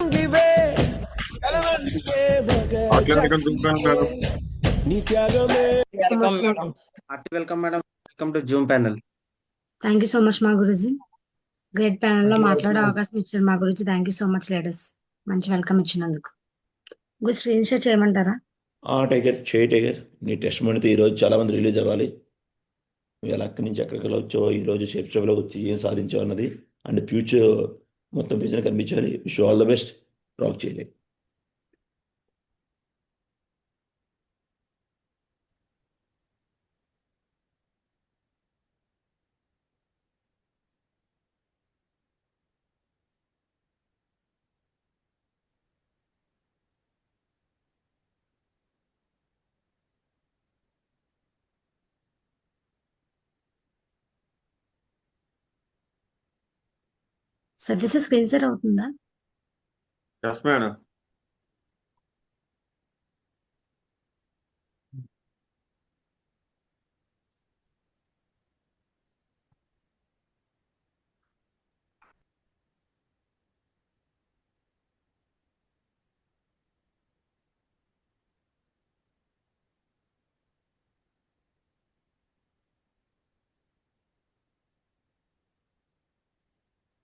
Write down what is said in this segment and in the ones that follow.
పొంగివే కలవంతే అట్లనే చూపాను మేడం. నీ త్యాగమే. Welcome madam. Hearty welcome madam. Welcome to Zoom panel. Thank you so much మా గురుజీ. గ్రేట్ ప్యానెల్ లో మాట్లాడే అవకాశం ఇచ్చారు మా గురించి. Thank you so much ladders. మంచి వెల్కమ్ ఇచ్చినందుకు. గురు స్క్రీన్ షేర్ చేయమంటారా? టైగర్ టైగర్ నీ టెస్ట్ మనీతో ఈరోజు చాలా మంది రిలీజ్ అవ్వాలి. నువ్వు ఎలా అక్కడి నుంచి ఎక్కడికి వచ్చావు, ఈరోజు షేప్ షేప్లోకి వచ్చి ఏం సాధించావు అన్నది అండ్ ఫ్యూచర్ మొత్తం విజన్ కనిపించాలి. Wish all the best. Rock చేయలే. సత్యసాయి స్క్రీన్ షేర్ అవుతుందా? Yes madam.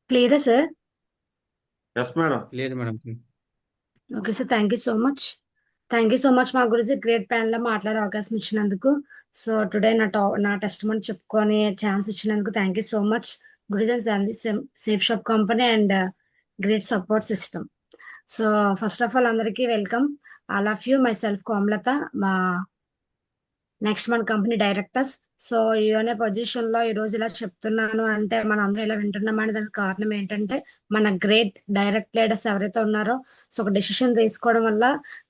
క్లియరా సార్? Yes madam. లేదు madam. Okay sir, thank you so much. Thank you so much మా గురించి గ్రేట్ ప్యానల్ లో మాట్లాడే అవకాశం ఇచ్చినందుకు. సో టుడే నా టెస్ట్ మని చెప్పుకొని ఛాన్స్ ఇచ్చినందుకు thank you so much guruji and Safe shop company and great support system. So first of all అందరికీ welcome. All of you. Myself Komalatha, మా నెక్స్ట్ మన కంపెనీ డైరెక్టర్స్. సో ఈ అనే position లో ఈ రోజు ఇలా చెప్తున్నాను అంటే మన అందరూ ఇలా వింటున్నామని దానికి కారణం ఏంటంటే మన గ్రేట్ డైరెక్ట్ లీడర్స్ ఎవరైతే ఉన్నారో సో ఒక డెసిషన్ తీసుకోవడం వల్ల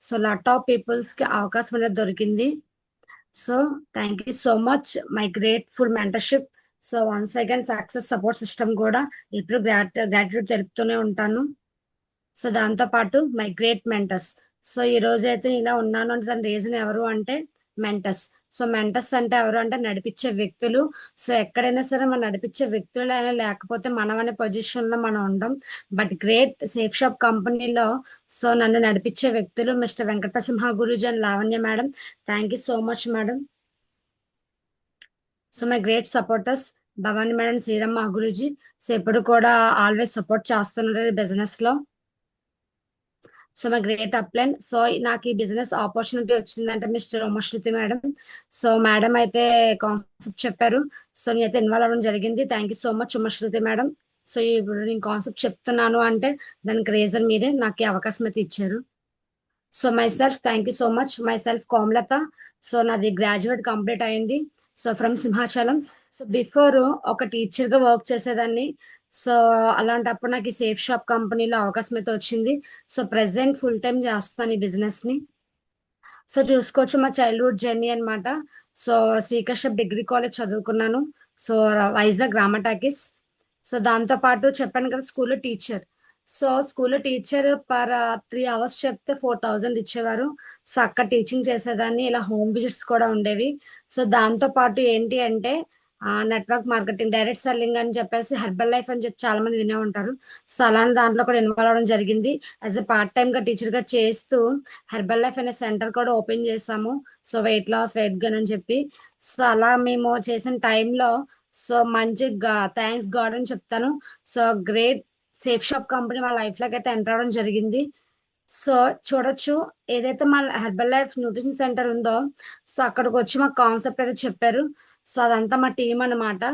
సో లాట్ ఆఫ్ పీపుల్స్ కి అవకాశం అనేది దొరికింది. So thank you so much my grateful mentorship. So once again success support system కూడా ఇప్పుడు గ్రాట్యుయేట్ తెలుపుతూనే ఉంటాను. సో దాంతో పాటు మై గ్రేట్ మెంటర్స్. సో ఈ రోజు అయితే ఇలా ఉన్నాను అంటే దాని రీజన్ ఎవరు అంటే మెంటర్స్. సో మెంటర్స్ అంటే ఎవరు అంటే నడిపించే వ్యక్తులు. సో ఎక్కడైనా సరే మనం నడిపించే వ్యక్తులు అయినా లేకపోతే మనం అనే పొజిషన్ లో మనం ఉండం. బట్ గ్రేట్ సేఫ్ షాప్ కంపెనీలో సో నన్ను నడిపించే వ్యక్తులు mister Venkatasimha guruji and Lavanya madam. Thank you so much madam. So my great supporters Bhavani madam, Sriram guruji. So ఎప్పుడు కూడా ఆల్వేస్ సపోర్ట్ చేస్తున్నారు బిజినెస్ లో. So my great upline. So నాకు ఈ బిజినెస్ ఆపర్చునిటీ వచ్చిందంటే mister Umashruti madam. So madam అయితే కాన్సెప్ట్ చెప్పారు. సో నేనైతే ఇన్వాల్వ్ అవ్వడం జరిగింది. Thank you so much Umashruti madam. So ఇప్పుడు నేను కాన్సెప్ట్ చెప్తున్నాను అంటే దానికి రీజన్ మీరే నాకు ఈ అవకాశం అయితే ఇచ్చారు. So myself thank you so much. Myself Komalatha. So నాది గ్రాడ్యుయేట్ కంప్లీట్ అయింది. So from Simhachalam. So before ఒక టీచర్ గా వర్క్ చేసేదాన్ని. సో అలాంటప్పుడు నాకు ఈ సేఫ్ షాప్ కంపెనీలో అవకాశం అయితే వచ్చింది. సో ప్రెసెంట్ ఫుల్ టైం చేస్తాను ఈ బిజినెస్ ని. సో చూసుకోవచ్చు మా చైల్డ్హుడ్ జర్నీ అన్నమాట. సో శ్రీకృష్ణ డిగ్రీ కాలేజ్ చదువుకున్నాను. సో వైజాగ్ రామటాకీస్. సో దాంతో పాటు చెప్పాను కదా స్కూల్లో టీచర్. సో స్కూల్లో టీచర్ పర్ 3 hours చెప్తే 4000 ఇచ్చేవారు. సో అక్కడ టీచింగ్ చేసేదాన్ని. ఇలా హోమ్ విజిట్స్ కూడా ఉండేవి. సో దాంతో పాటు ఏంటి అంటే నెట్వర్క్ మార్కెటింగ్, డైరెక్ట్ సెల్లింగ్ అని చెప్పేసి హెర్బల్ లైఫ్ అని చెప్పి చాలా మంది వినే ఉంటారు. సో అలాంటి దాంట్లో కూడా ఇన్వాల్వ్ అవ్వడం జరిగింది. యాజ్ ఎ పార్ట్ టైమ్ గా టీచర్ గా చేస్తూ హెర్బల్ లైఫ్ అనే సెంటర్ కూడా ఓపెన్ చేసాము. So weight loss, weight gain అని చెప్పి. సో అలా మేము చేసిన టైంలో సో మంచి థ్యాంక్స్ గాడ్ అని చెప్తాను. So great Safe shop company మా లైఫ్ లోకి అయితే ఎంటర్ అవడం జరిగింది. సో చూడొచ్చు ఏదైతే మా హెర్బల్ లైఫ్ న్యూట్రిషన్ సెంటర్ ఉందో సో అక్కడికి వచ్చి మాకు కాన్సెప్ట్ అయితే చెప్పారు. సో అదంతా మా టీం అన్నమాట.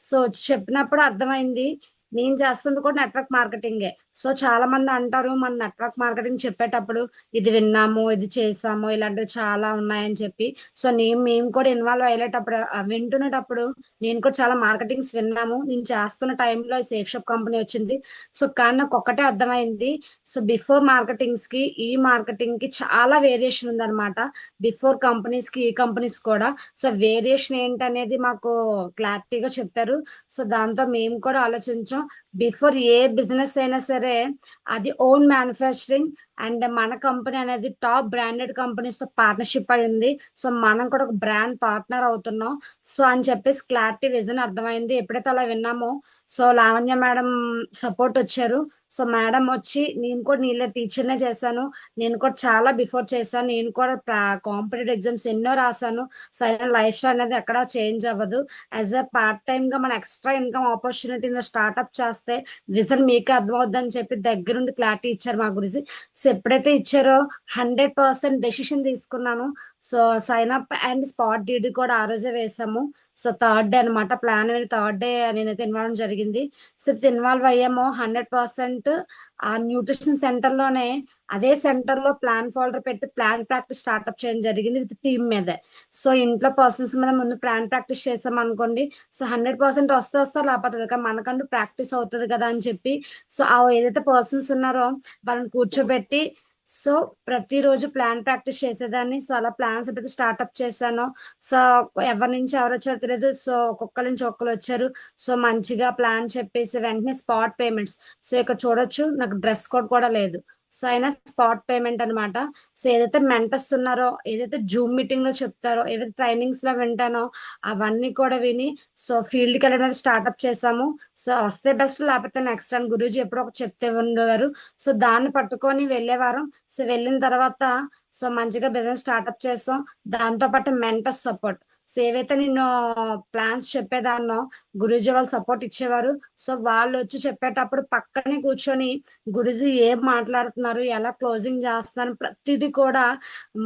సో వచ్చి చెప్పినప్పుడు అర్థమైంది నేను చేస్తుంది కూడా నెట్వర్క్ మార్కెటింగే. సో చాలా మంది అంటారు మన నెట్వర్క్ మార్కెటింగ్ చెప్పేటప్పుడు ఇది విన్నాము, ఇది చేసాము, ఇలాంటివి చాలా ఉన్నాయని చెప్పి. సో మేము కూడా ఇన్వాల్వ్ అయ్యేటప్పుడు వింటున్నప్పుడు నేను కూడా చాలా మార్కెటింగ్స్ విన్నాము. నేను చేస్తున్న టైంలో సేఫ్ షాప్ కంపెనీ వచ్చింది. సో కానీ నాకు ఒక్కటే అర్థమైంది. సో బిఫోర్ మార్కెటింగ్స్ కి ఈ మార్కెటింగ్ కి చాలా వేరియేషన్ ఉందన్నమాట. బిఫోర్ కంపెనీస్ కి ఈ కంపెనీస్ కూడా. సో వేరియేషన్ ఏంటనేది మాకు క్లారిటీగా చెప్పారు. సో దాంతో మేము కూడా ఆలోచించాం విషయం, బిఫోర్ ఏ బిజినెస్ అయినా సరే అది ఓన్ మ్యానుఫ్యాక్చరింగ్ అండ్ మన కంపెనీ అనేది టాప్ బ్రాండెడ్ కంపెనీస్ తో పార్ట్నర్షిప్ అయింది. సో మనం కూడా ఒక బ్రాండ్ పార్ట్నర్ అవుతున్నాం. సో అని చెప్పేసి క్లారిటీ విజన్ అర్థమైంది. ఎప్పుడైతే అలా విన్నామో సో లావణ్య మేడం సపోర్ట్ వచ్చారు. సో మేడం వచ్చి నేను కూడా నీళ్ళ టీచర్నే చేశాను, నేను కూడా చాలా బిఫోర్ చేశాను, నేను కూడా కాంపిటేటివ్ ఎగ్జామ్స్ ఎన్నో రాశాను. సో అయినా లైఫ్ స్టైల్ అనేది ఎక్కడా చేంజ్ అవ్వదు. యాజ్ అ పార్ట్ టైమ్ గా మన ఎక్స్ట్రా ఇన్కమ్ ఆపర్చునిటీని స్టార్ట్అప్ చేస్తే విజన్ మీకే అర్థమవుద్ది అని చెప్పి దగ్గరుండి క్లారిటీ ఇచ్చారు మా గురించి. సో ఎప్పుడైతే ఇచ్చారో 100% డెసిషన్ తీసుకున్నాను. So sign up and spot DD కూడా ఆ రోజే వేసాము. సో థర్డ్ డే అనమాట, ప్లాన్ థర్డ్ డే నేనైతే ఇన్వాల్వ్ జరిగింది. సో ఇన్వాల్వ్ అయ్యాము 100%. ఆ న్యూట్రిషన్ సెంటర్ లోనే అదే సెంటర్ లో ప్లాన్ ఫోల్డర్ పెట్టి ప్లాన్ ప్రాక్టీస్ స్టార్ట్అప్ చేయడం జరిగింది విత్ టీమ్ మీదే. సో ఇంట్లో పర్సన్స్ మీద ముందు ప్లాన్ ప్రాక్టీస్ చేసాం అనుకోండి, సో 100% వస్తే లేకపోతే కానీ మనకంటూ ప్రాక్టీస్ అవుతుంది కదా అని చెప్పి సో ఆ ఏదైతే పర్సన్స్ ఉన్నారో వాళ్ళని కూర్చోబెట్టి సో ప్రతిరోజు ప్లాన్ ప్రాక్టీస్ చేసేదాన్ని. సో అలా ప్లాన్స్ ఎప్పుడైతే స్టార్ట్అప్ చేశానో సో ఎవరి నుంచి ఎవరు వచ్చారో తెలియదు, సో ఒక్కొక్కరి నుంచి ఒక్కరు వచ్చారు. సో మంచిగా ప్లాన్ చెప్పేసి వెంటనే స్పాట్ పేమెంట్స్. సో ఇక్కడ చూడొచ్చు నాకు డ్రెస్ కోడ్ కూడా లేదు. సో అయినా స్పాట్ పేమెంట్ అనమాట. సో ఏదైతే మెంటర్స్ ఉన్నారో, ఏదైతే జూమ్ మీటింగ్ లో చెప్తారో, ఏదైతే ట్రైనింగ్స్ లో వింటానో అవన్నీ కూడా విని సో ఫీల్డ్కి వెళ్ళడం స్టార్ట్అప్ చేసాము. సో వస్తే బెస్ట్ లేకపోతే నెక్స్ట్ అని గురూజీ ఎప్పుడో ఒక చెప్తే ఉండేవారు. సో దాన్ని పట్టుకొని వెళ్ళేవారు. సో వెళ్ళిన తర్వాత సో మంచిగా బిజినెస్ స్టార్ట్అప్ చేసాం. దాంతో పాటు మెంటర్స్ సపోర్ట్. సో ఏవైతే నేను ప్లాన్స్ చెప్పేదాన్నో గురూజీ వాళ్ళు సపోర్ట్ ఇచ్చేవారు. సో వాళ్ళు వచ్చి చెప్పేటప్పుడు పక్కనే కూర్చొని గురూజీ ఏం మాట్లాడుతున్నారు, ఎలా క్లోజింగ్ చేస్తున్నారు ప్రతిదీ కూడా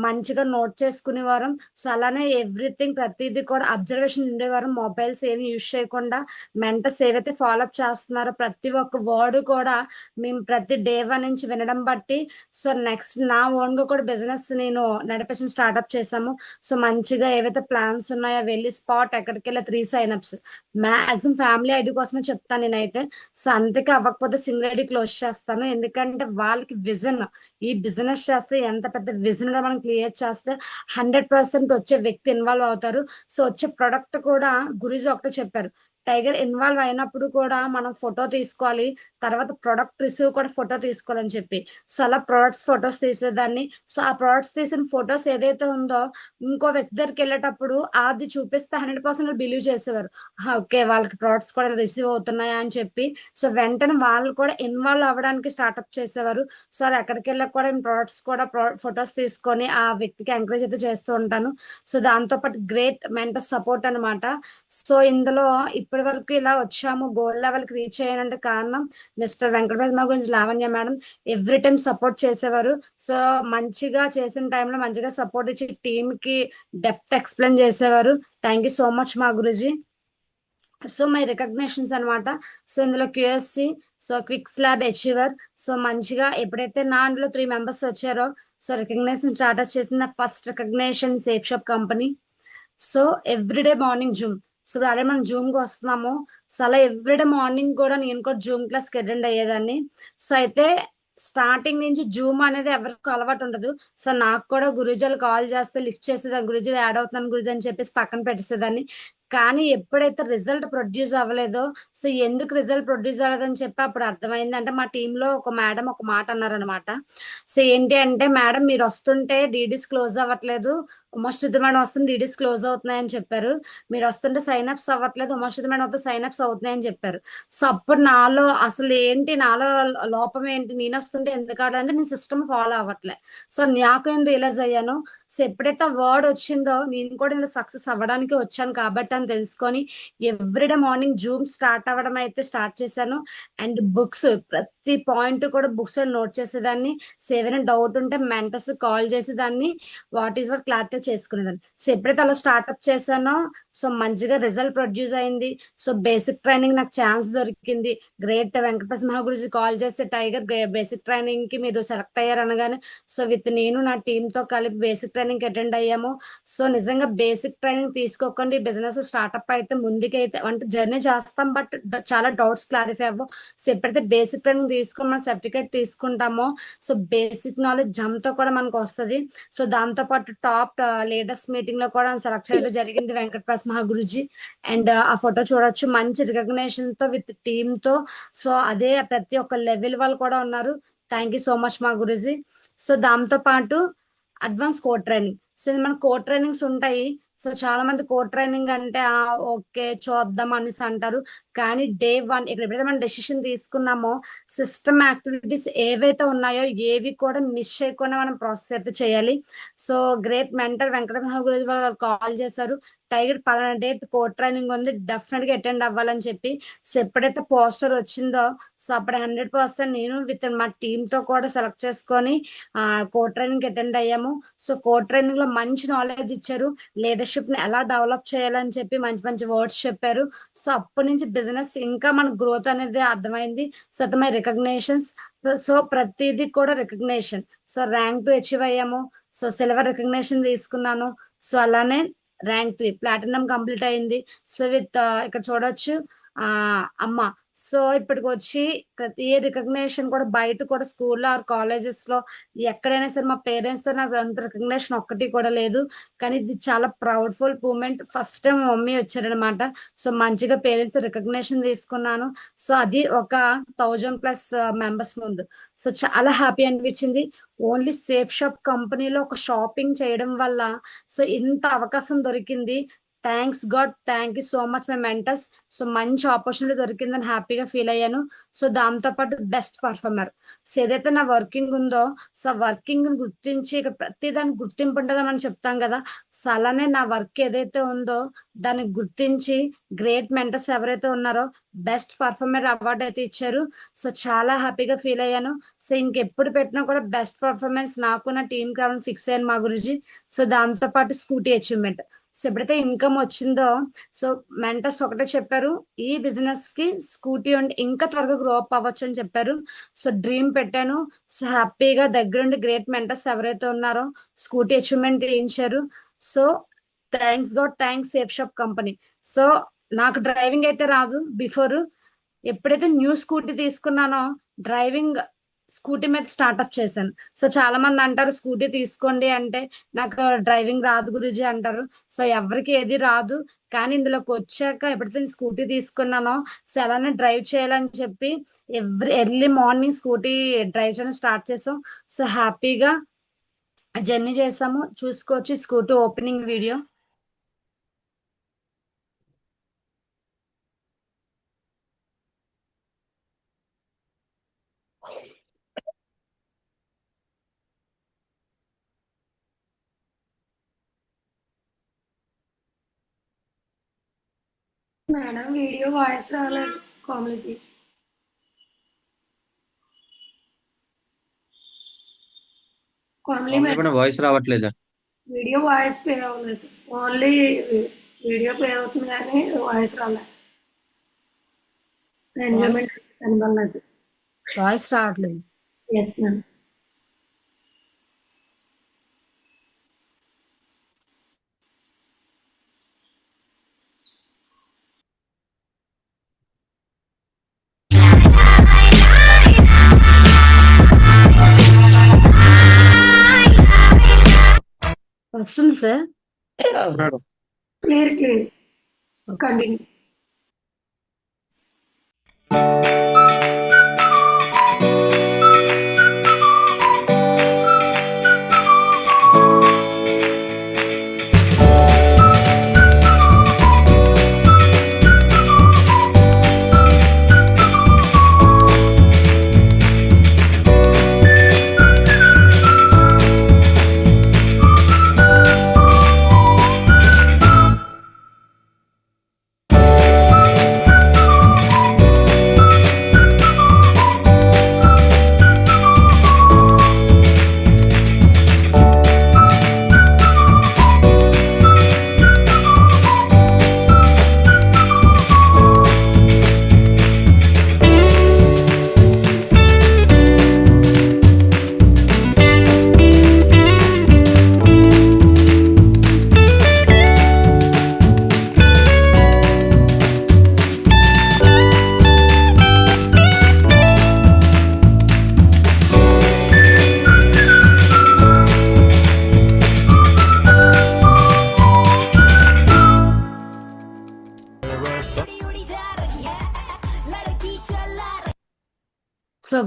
మంచిగా నోట్ చేసుకునేవారు. సో అలానే ఎవ్రీథింగ్ ప్రతిదీ కూడా అబ్జర్వేషన్ ఉండేవారు. మొబైల్స్ ఏమి యూజ్ చేయకుండా మెంటర్స్ ఏవైతే ఫాలోఅప్ చేస్తున్నారో ప్రతి ఒక్క వర్డ్ కూడా మేము ప్రతి డే 1 నుంచి వినడం బట్టి సో నెక్స్ట్ నా ఓన్ గా కూడా బిజినెస్ నేను నడిపించిన స్టార్ట్అప్ చేసాము. సో మంచిగా ఏవైతే ప్లాన్స్ ఉన్నాయో వెళ్ళి స్పాట్ ఎక్కడికి వెళ్ళి 3 సైన్అప్స్ మ్యాక్సిమం ఫ్యామిలీ ఐడి కోసమే చెప్తాను నేనైతే. సో అంతకే అవ్వకపోతే సింగిల్ ఐడి క్లోజ్ చేస్తాను. ఎందుకంటే వాళ్ళకి విజన్, ఈ బిజినెస్ చేస్తే ఎంత పెద్ద విజన్ గా మనం క్లియర్ చేస్తే 100% వచ్చే వ్యక్తి ఇన్వాల్వ్ అవుతారు. సో వచ్చే ప్రొడక్ట్ కూడా గురూజీ ఒకటే చెప్పారు, టైగర్ ఇన్వాల్వ్ అయినప్పుడు కూడా మనం ఫోటో తీసుకోవాలి, తర్వాత ప్రొడక్ట్ రిసీవ్ కూడా ఫోటో తీసుకోవాలని చెప్పి. సో అలా ప్రొడక్ట్స్ ఫొటోస్ తీసేదాన్ని. సో ఆ ప్రొడక్ట్స్ తీసిన ఫొటోస్ ఏదైతే ఉందో ఇంకో వ్యక్తి దగ్గరికి వెళ్ళేటప్పుడు అది చూపిస్తే 100% బిలీవ్ చేసేవారు, ఓకే వాళ్ళకి ప్రొడక్ట్స్ కూడా రిసీవ్ అవుతున్నాయా అని చెప్పి. సో వెంటనే వాళ్ళు కూడా ఇన్వాల్వ్ అవ్వడానికి స్టార్ట్అప్ చేసేవారు. సో అది ఎక్కడికి వెళ్ళక కూడా ప్రొడక్ట్స్ కూడా ఫొటోస్ తీసుకొని ఆ వ్యక్తికి ఎంకరేజ్ అయితే చేస్తూ ఉంటాను. సో దాంతో పాటు గ్రేట్ మెంటర్ సపోర్ట్ అనమాట. సో ఇందులో ఇప్పటి వరకు ఇలా వచ్చాము, గోల్డ్ లెవెల్ కి రీచ్ అయ్యానంటే కారణం మిస్టర్ వెంకటపద్మ గురించి Lavanya madam every time support చేసేవారు. సో మంచిగా చేసిన టైంలో మంచిగా సపోర్ట్ ఇచ్చి టీమ్ కి డెప్త్ ఎక్స్ప్లెయిన్ చేసేవారు. థ్యాంక్ యూ సో మచ్ మా గురూజీ. సో మై రికగ్నేషన్స్ అనమాట. సో ఇందులో QSC, so quick slab achiever. So మంచిగా ఎప్పుడైతే నా అందులో 3 మెంబర్స్ వచ్చారో సో రికగ్నేషన్ స్టార్ట్ చేసిన first recognition safe shop company. So everyday morning Zoom. So అదే మనం జూమ్ కి వస్తున్నాము. సో అలా ఎవ్రీడే మార్నింగ్ కూడా నేను కూడా జూమ్ క్లాస్ కి అటెండ్ అయ్యేదాన్ని. సో అయితే స్టార్టింగ్ నుంచి జూమ్ అనేది ఎవరికి అలవాటు ఉండదు. సో నాకు కూడా గురూజీలు కాల్ చేస్తే లిఫ్ట్ చేసేదాన్ని, గురూజీ యాడ్ అవుతున్నాను గురూజీ అని చెప్పేసి పక్కన పెట్టేసేదాన్ని. కానీ ఎప్పుడైతే రిజల్ట్ ప్రొడ్యూస్ అవ్వలేదో సో ఎందుకు రిజల్ట్ ప్రొడ్యూస్ అవ్వలేదని చెప్పి అప్పుడు అర్థమైంది. అంటే మా టీంలో ఒక మేడం ఒక మాట అన్నారనమాట. సో ఏంటి అంటే, మేడం మీరు వస్తుంటే డీడీస్ క్లోజ్ అవ్వట్లేదు, ఉమాశుద్ధి మేడం వస్తుంది డీడీస్ క్లోజ్ అవుతున్నాయని చెప్పారు, మీరు వస్తుంటే సైన్అప్స్ అవ్వట్లేదు, ఉమాశుద్ధి మేడం వస్తే సైన్అప్స్ అవుతున్నాయని చెప్పారు. సో అప్పుడు నాలో అసలు ఏంటి, నాలో లోపం ఏంటి, నేను వస్తుంటే ఎందుకు అంటే నేను సిస్టమ్ ఫాలో అవ్వట్లే. సో నాకు నేను రియలైజ్ అయ్యాను. సో ఎప్పుడైతే వర్డ్ వచ్చిందో నేను కూడా ఇందులో సక్సెస్ అవ్వడానికి వచ్చాను కాబట్టి అని తెలుసుకొని ఎవ్రీడే మార్నింగ్ జూమ్ స్టార్ట్ అవ్వడం అయితే స్టార్ట్ చేశాను. అండ్ బుక్స్ ప్రతి పాయింట్ కూడా బుక్స్ లో నోట్ చేసేదాన్ని. సో ఏదైనా డౌట్ ఉంటే మెంటర్స్ కాల్ చేసేదాన్ని, వాట్ ఈస్ వాట్ క్లారిటీ చేసుకునేదాన్ని. సో ఎప్పుడైతే అలా స్టార్ట్అప్ చేశానో సో మంచిగా రిజల్ట్ ప్రొడ్యూస్ అయింది. సో బేసిక్ ట్రైనింగ్ నాకు ఛాన్స్ దొరికింది. గ్రేట్ వెంకటపద్మ గురించి కాల్ చేస్తే, టైగర్ బేసిక్ ట్రైనింగ్ కి మీరు సెలెక్ట్ అయ్యారు అనగానే సో విత్ నేను నా టీమ్ తో కలిపి బేసిక్ ట్రైనింగ్ అటెండ్ అయ్యాము. సో నిజంగా బేసిక్ ట్రైనింగ్ తీసుకోకండి, బిజినెస్ స్టార్ట్అప్ అయితే ముందుకైతే అంటే జర్నీ చేస్తాం బట్ చాలా డౌట్స్ క్లారిఫై అవ్వవు. సో ఎప్పుడైతే బేసిక్ ట్రైనింగ్ తీసుకుని మన సర్టిఫికేట్ తీసుకుంటామో సో బేసిక్ నాలెడ్జ్ జమ్తో కూడా మనకు వస్తుంది. సో దాంతో పాటు టాప్ లీడర్స్ మీటింగ్ లో కూడా సెలెక్ట్ చేయడం జరిగింది వెంకట ప్రసాద్ మహాగురుజీ. అండ్ ఆ ఫోటో చూడొచ్చు, మంచి రికగ్నేషన్ తో విత్ టీమ్ తో. సో అదే ప్రతి ఒక్క లెవెల్ వాళ్ళు కూడా ఉన్నారు. థ్యాంక్ యూ సో మచ్ మా గురుజీ. సో దాంతో పాటు అడ్వాన్స్ కోడ్ ట్రైనింగ్. సో ఇది మన కోడ్ ట్రైనింగ్స్ ఉంటాయి. సో చాలా మంది కోడ్ ట్రైనింగ్ అంటే ఓకే చూద్దాం అనేసి అంటారు. కానీ డే 1 ఇక్కడ ఎప్పుడైతే మనం డెసిషన్ తీసుకున్నామో సిస్టమ్ యాక్టివిటీస్ ఏవైతే ఉన్నాయో ఏవి కూడా మిస్ చేయకుండా మనం ప్రాసెస్ అయితే చేయాలి. So great mentor Venkata Guruji వాళ్ళు కాల్ చేశారు, టైగర్ పలానా డేట్ కోడ్ ట్రైనింగ్ ఉంది, డెఫినెట్ గా అటెండ్ అవ్వాలని చెప్పి. సో ఎప్పుడైతే పోస్టర్ వచ్చిందో సో అప్పుడు 100% నేను విత్ మా టీమ్ తో కూడా సెలెక్ట్ చేసుకొని కోడ్ ట్రైనింగ్ అటెండ్ అయ్యాము. సో కోడ్ ట్రైనింగ్ లో మంచి నాలెడ్జ్ ఇచ్చారు, లీడర్షిప్ ని ఎలా డెవలప్ చేయాలని చెప్పి మంచి మంచి వర్డ్స్ చెప్పారు. సో అప్పటి నుంచి బిజినెస్ ఇంకా మన గ్రోత్ అనేది అర్థమైంది. So my recognitions. సో ప్రతిదీ కూడా రికగ్నేషన్. సో ర్యాంక్ 2 అచీవ్ అయ్యాము. సో సిల్వర్ రికగ్నేషన్ తీసుకున్నాను. సో అలానే ర్యాంక్ 3 ప్లాటినం కంప్లీట్ అయింది. సో విత్ ఇక్కడ చూడొచ్చు అమ్మ. సో ఇప్పటికి వచ్చి ప్రతి రికగ్నేషన్ కూడా బయట కూడా స్కూల్లో ఆర్ కాలేజెస్ లో ఎక్కడైనా సరే మా పేరెంట్స్ తో నాకు అంత రికగ్నేషన్ ఒక్కటి కూడా లేదు. కానీ ఇది చాలా ప్రౌడ్ఫుల్ మూమెంట్. ఫస్ట్ టైం మా మమ్మీ వచ్చారనమాట. సో మంచిగా పేరెంట్స్ రికగ్నేషన్ తీసుకున్నాను. సో అది ఒక 1000+ మెంబర్స్ ముందు. సో చాలా హ్యాపీ అనిపించింది. ఓన్లీ సేఫ్ షాప్ కంపెనీలో ఒక షాపింగ్ చేయడం వల్ల సో ఇంత అవకాశం దొరికింది. Thanks God, thank you so much my mentors. So మంచి ఆపర్చునిటీ దొరికిందని హ్యాపీగా ఫీల్ అయ్యాను. సో దాంతో పాటు బెస్ట్ పర్ఫార్మర్. సో ఏదైతే నా వర్కింగ్ ఉందో సో వర్కింగ్ గుర్తించి ఇక్కడ ప్రతి దానికి గుర్తింపు ఉంటుందని మనం చెప్తాం కదా. సో అలానే నా వర్క్ ఏదైతే ఉందో దాన్ని గుర్తించి గ్రేట్ మెంటర్స్ ఎవరైతే ఉన్నారో బెస్ట్ పర్ఫార్మర్ అవార్డు అయితే ఇచ్చారు. సో చాలా హ్యాపీగా ఫీల్ అయ్యాను. సో ఇంకెప్పుడు పెట్టినా కూడా బెస్ట్ పర్ఫార్మెన్స్ నాకు నా టీం కావాలని ఫిక్స్ అయ్యాను మా గురుజీ. సో దాంతో పాటు స్కూటీ అచీవ్మెంట్. సో ఎప్పుడైతే ఇన్కమ్ వచ్చిందో సో మెంటర్స్ ఒకటే చెప్పారు, ఈ బిజినెస్ కి స్కూటీ ఉండి ఇంకా త్వరగా గ్రో అప్ అవ్వచ్చు అని చెప్పారు. సో డ్రీమ్ పెట్టాను. సో హ్యాపీగా దగ్గరుండి గ్రేట్ మెంటర్స్ ఎవరైతే ఉన్నారో స్కూటీ అచీవ్మెంట్ చేయించారు. So thanks God, thanks safe shop company. So నాకు డ్రైవింగ్ అయితే రాదు బిఫోర్. ఎప్పుడైతే న్యూ స్కూటీ తీసుకున్నానో డ్రైవింగ్ స్కూటీ మీద స్టార్ట్అప్ చేశాను. సో చాలా మంది అంటారు స్కూటీ తీసుకోండి అంటే నాకు డ్రైవింగ్ రాదు గురుజీ అంటారు. సో ఎవరికి ఏది రాదు. కానీ ఇందులోకి వచ్చాక ఎప్పుడైతే స్కూటీ తీసుకున్నానో సో అలానే డ్రైవ్ చేయాలని చెప్పి ఎర్లీ మార్నింగ్ స్కూటీ డ్రైవ్ చేయడం స్టార్ట్ చేసాం. సో హ్యాపీగా జర్నీ చేసాము. చూసుకోవచ్చు scooty opening video. Madam video voice రాలేదు కోమలజీ. కోమలి మేడం వాయిస్ రావట్లేదా? వీడియో వాయిస్ పే అవ్వలేదు, ఓన్లీ వీడియో పే అవుతుంది కానీ వాయిస్ రాలేదు. ఎంజాయ్మెంట్ కనబడలేదు, వాయిస్ రావట్లేదు. Yes ma'am. వస్తుంది sir. Madam clear continue.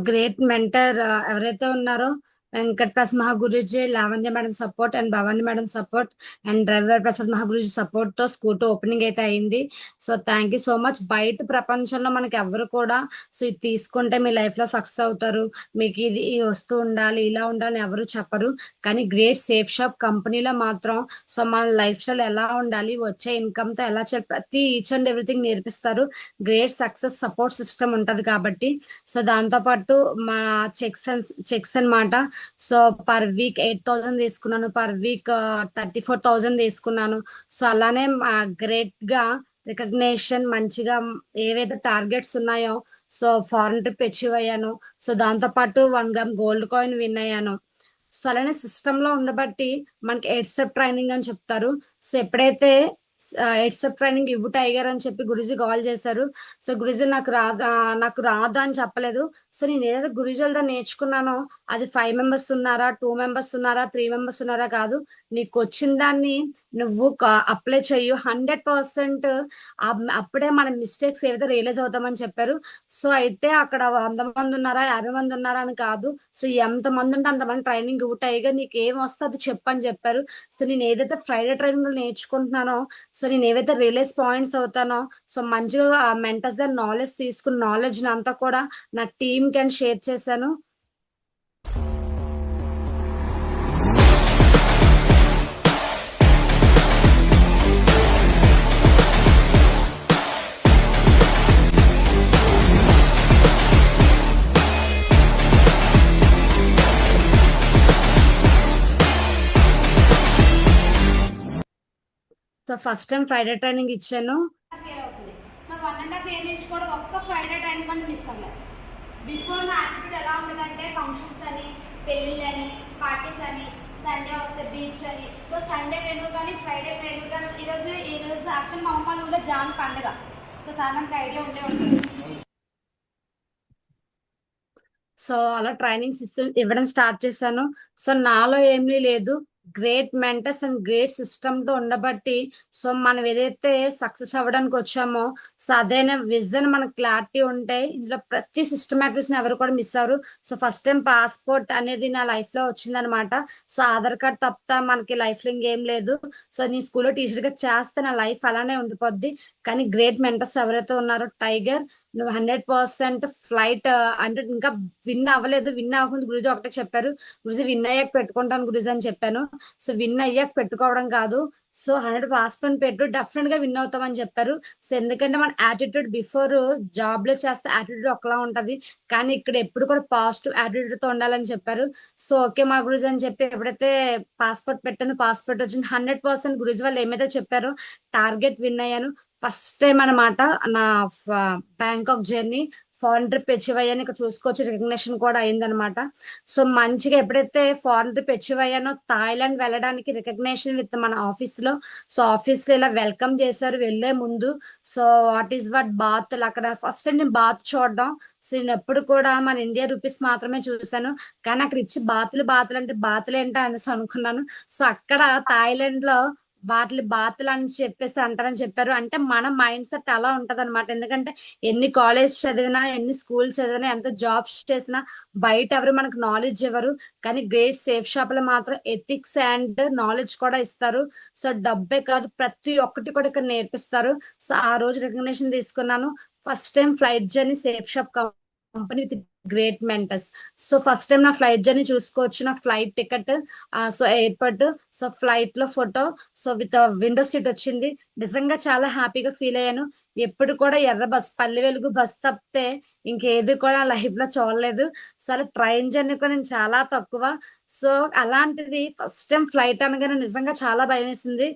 Great mentor ఎవరైతే ఉన్నారో Venkat Prasad Mahaguruji, Lavanya madam support and Bhavani madam support and రవివర్ Prasad Mahaguruji support తో స్కూల్ ఓపెనింగ్ అయితే అయింది. So thank you so much. బయట ప్రపంచంలో మనకి ఎవరు కూడా సో ఇది తీసుకుంటే మీ లైఫ్ లో సక్సెస్ అవుతారు, మీకు ఇది వస్తూ ఉండాలి, ఇలా ఉండాలని ఎవరు చెప్పరు. కానీ గ్రేట్ సేఫ్ షాప్ కంపెనీలో మాత్రం సో మన లైఫ్ స్టైల్ ఎలా ఉండాలి, వచ్చే ఇన్కమ్ తో ఎలా చేయాలి, ప్రతి ఈచ్ అండ్ ఎవ్రీథింగ్ నేర్పిస్తారు. గ్రేట్ సక్సెస్ సపోర్ట్ సిస్టమ్ ఉంటది కాబట్టి. సో దాంతో పాటు మా చెక్స్ అన్నమాట. సో పర్ వీక్ 8,000 తీసుకున్నాను, పర్ వీక్ 34,000 తీసుకున్నాను. సో అలానే గ్రేట్ గా రికగ్నేషన్ మంచిగా ఏవైతే టార్గెట్స్ ఉన్నాయో సో ఫారెన్ ట్రిప్ అచీవ్ అయ్యాను. సో దాంతో పాటు 1 గ్రామ్ గోల్డ్ కాయిన్ విన్ అయ్యాను. సో అలానే సిస్టమ్ లో ఉండబట్టి మనకి 8 స్టెప్ ట్రైనింగ్ అని చెప్తారు. సో ఎప్పుడైతే 8 స్టెప్ ట్రైనింగ్ ఇవ్వు టైగర్ అని చెప్పి గురుజీ కాల్ చేశారు. సో గురుజీ నాకు రాదు అని చెప్పలేదు. సో నేను ఏదైతే గురుజీలతో నేర్చుకున్నానో అది 5 మెంబర్స్ ఉన్నారా, 2 మెంబర్స్ ఉన్నారా, 3 మెంబర్స్ ఉన్నారా కాదు, నీకు వచ్చిన దాన్ని నువ్వు అప్లై చెయ్యు, 100% అప్పుడే మన మిస్టేక్స్ ఏవైతే రియలైజ్ అవుతామని చెప్పారు. సో అయితే అక్కడ 100 మంది ఉన్నారా, 50 మంది ఉన్నారా అని కాదు, సో ఎంత మంది ఉంటే అంతమంది ట్రైనింగ్ ఇవ్వు టైగర్, నీకు ఏం వస్తే అది చెప్పని చెప్పారు. సో నేను ఏదైతే ఫ్రైడే ట్రైనింగ్ నేర్చుకుంటున్నానో సో నేను ఏవైతే రియలైజ్ పాయింట్స్ అవుతానో సో మంచిగా మెంటర్స్ దగ్గర నాలెడ్జ్ తీసుకున్న నాలెడ్జ్ అంతా కూడా నా టీమ్ కి షేర్ చేశాను. So first time Friday training ఇచ్చాను. సో 1.5 year నుంచి కూడా ఒక్క ఫ్రైడే ట్రైనింగ్ అని మిస్ అవ్వలేదు. బిఫోర్ నా యాక్టివిటీ ఎలా ఉండేదంటే ఫంక్షన్స్ అని, పెళ్ళిళ్ళని, పార్టీస్ అని, సండే వస్తే బీచ్ అని. సో సండే వేణు కానీ ఫ్రైడే వేణు కానీ ఈరోజు యాక్చువల్ మా అమ్మ ఊళ్ళో జాన్ పండుగ. సో చాలా మందికి ఐడియా ఉండే ఉంటుంది. సో అలా ట్రైనింగ్స్ ఇవ్వడం స్టార్ట్ చేశాను. సో నాలో ఏమీ లేదు, great mentors and grade system తో ఉండబట్టి సో మనం ఏదైతే సక్సెస్ అవ్వడానికి వచ్చామో సో అదైనా విజన్ మనకు క్లారిటీ ఉంటే ఇందులో ప్రతి సిస్టమాటిక్స్ ఎవరు కూడా మిస్ అవ్వరు. సో ఫస్ట్ టైం పాస్పోర్ట్ అనేది నా లైఫ్ లో వచ్చిందనమాట. సో ఆధార్ కార్డ్ తప్ప మనకి లైఫ్ లో ఇంకేం లేదు. సో నేను స్కూల్లో టీచర్ గా చేస్తే నా లైఫ్ అలానే ఉండిపోద్ది. కానీ గ్రేట్ మెంటర్స్ ఎవరైతే ఉన్నారో టైగర్ నువ్వు 100% ఫ్లైట్ అంటే ఇంకా విన్ అవ్వలేదు, విన్ అవ్వకుండా గురుజీ ఒకటే చెప్పారు, గురుజీ విన్ అయ్యాక పెట్టుకుంటాను గురుజీ అని చెప్పాను. సో విన్ అయ్యాక పెట్టుకోవడం కాదు, సో 100 పాస్పోర్ట్ పెట్టు డెఫినెట్ గా విన్ అవుతామని చెప్పారు. సో ఎందుకంటే మన యాటిట్యూడ్ బిఫోర్ జాబ్ లో చేస్తే యాటిట్యూడ్ ఒకలా ఉంటది, కానీ ఇక్కడ ఎప్పుడు కూడా పాజిటివ్ యాటిట్యూడ్ తో ఉండాలని చెప్పారు. సో ఓకే మా గురుజీ అని చెప్పి ఎప్పుడైతే పాస్పోర్ట్ పెట్టాను, పాస్పోర్ట్ వచ్చింది. 100% గురుజీ వాళ్ళు ఏమైతే చెప్పారో టార్గెట్ విన్ అయ్యాను. ఫస్ట్ టైం అనమాట నా Bangkok journey, foreign trip achieve అయ్యాను. ఇక్కడ చూసుకోవచ్చు రికగ్నిషన్ కూడా అయిందనమాట. సో మంచిగా ఎప్పుడైతే ఫారెన్ ట్రిప్ అచీవ్ అయ్యానో థాయిలాండ్ వెళ్ళడానికి రికగ్నిషన్ విత్ మన ఆఫీస్ లో. సో ఆఫీస్ లో ఇలా వెల్కమ్ చేశారు వెళ్లే ముందు. సో వాట్ బాత్ అక్కడ ఫస్ట్ టైం నేను బాత్ చూడడం. సో నేను ఎప్పుడు కూడా మన ఇండియా రూపీస్ మాత్రమే చూసాను, కానీ అక్కడ ఇచ్చి బాతులు అంటే బాతులు ఏంటా అనేసి అనుకున్నాను. సో అక్కడ థాయిలాండ్ లో బాతులు అని చెప్పేసి అంటారని చెప్పారు. అంటే మన మైండ్ సెట్ అలా ఉంటది అనమాట. ఎందుకంటే ఎన్ని కాలేజ్ చదివినా, ఎన్ని స్కూల్ చదివినా, ఎంత జాబ్స్ చేసినా బయట ఎవరు మనకు నాలెడ్జ్ ఇవ్వరు, కానీ గ్రేట్ సేఫ్ షాప్ లో మాత్రం ఎథిక్స్ అండ్ నాలెడ్జ్ కూడా ఇస్తారు. సో డబ్బే కాదు ప్రతి ఒక్కటి కూడా ఇక్కడ నేర్పిస్తారు. సో ఆ రోజు రికగ్నిషన్ తీసుకున్నాను. First time flight journey safe shop company with great mentors. So first time నా ఫ్లైట్ జర్నీ చూసుకోవచ్చు. నా flight ticket, so airport, so flight లో photo, so with window seat వచ్చింది. నిజంగా చాలా హ్యాపీగా ఫీల్ అయ్యాను. ఎప్పుడు కూడా ఎర్ర బస్, పల్లె వెలుగు బస్ తప్పితే ఇంకేది కూడా లైఫ్ లో చూడలేదు. సరే ట్రైన్ జర్నీ కూడా నేను చాలా తక్కువ. సో అలాంటిది ఫస్ట్ టైం ఫ్లైట్ అనగానే నిజంగా చాలా భయం వేసింది.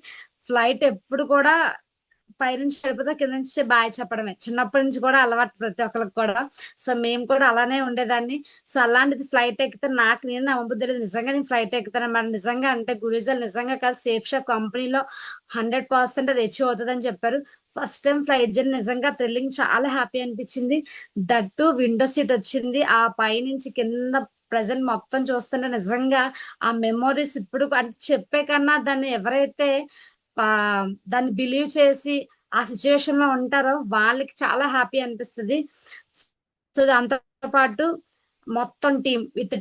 ఫ్లైట్ ఎప్పుడు కూడా పైనుంచి వెళ్ళిపోతే కింద నుంచి బాయ్ చెప్పడమే, చిన్నప్పటి నుంచి కూడా అలవాటు ప్రతి ఒక్కరికి కూడా. సో మేము కూడా అలానే ఉండేదాన్ని. సో అలాంటిది ఫ్లైట్ ఎక్కితే నాకు నేను నమ్మబుద్ధి లేదు, నిజంగా నేను ఫ్లైట్ ఎక్కుతాను అన్నమాట. నిజంగా అంటే గురుజీలు నిజంగా కాదు, సేఫ్ షాప్ కంపెనీలో 100% అది అచీవ్ అవుతుందని చెప్పారు. ఫస్ట్ టైం ఫ్లైట్ జర్నీ నిజంగా థ్రిల్లింగ్, చాలా హ్యాపీ అనిపించింది. దట్టు విండో సీట్ వచ్చింది. ఆ పై నుంచి కింద ప్రజెంట్ మొత్తం చూస్తుంటే నిజంగా ఆ మెమోరీస్ ఇప్పుడు అంటే చెప్పే కన్నా దాన్ని ఎవరైతే దాన్ని బిలీవ్ చేసి ఆ సిచ్యువేషన్ లో ఉంటారో వాళ్ళకి చాలా హ్యాపీ అనిపిస్తుంది. సో దాంతో పాటు మొత్తం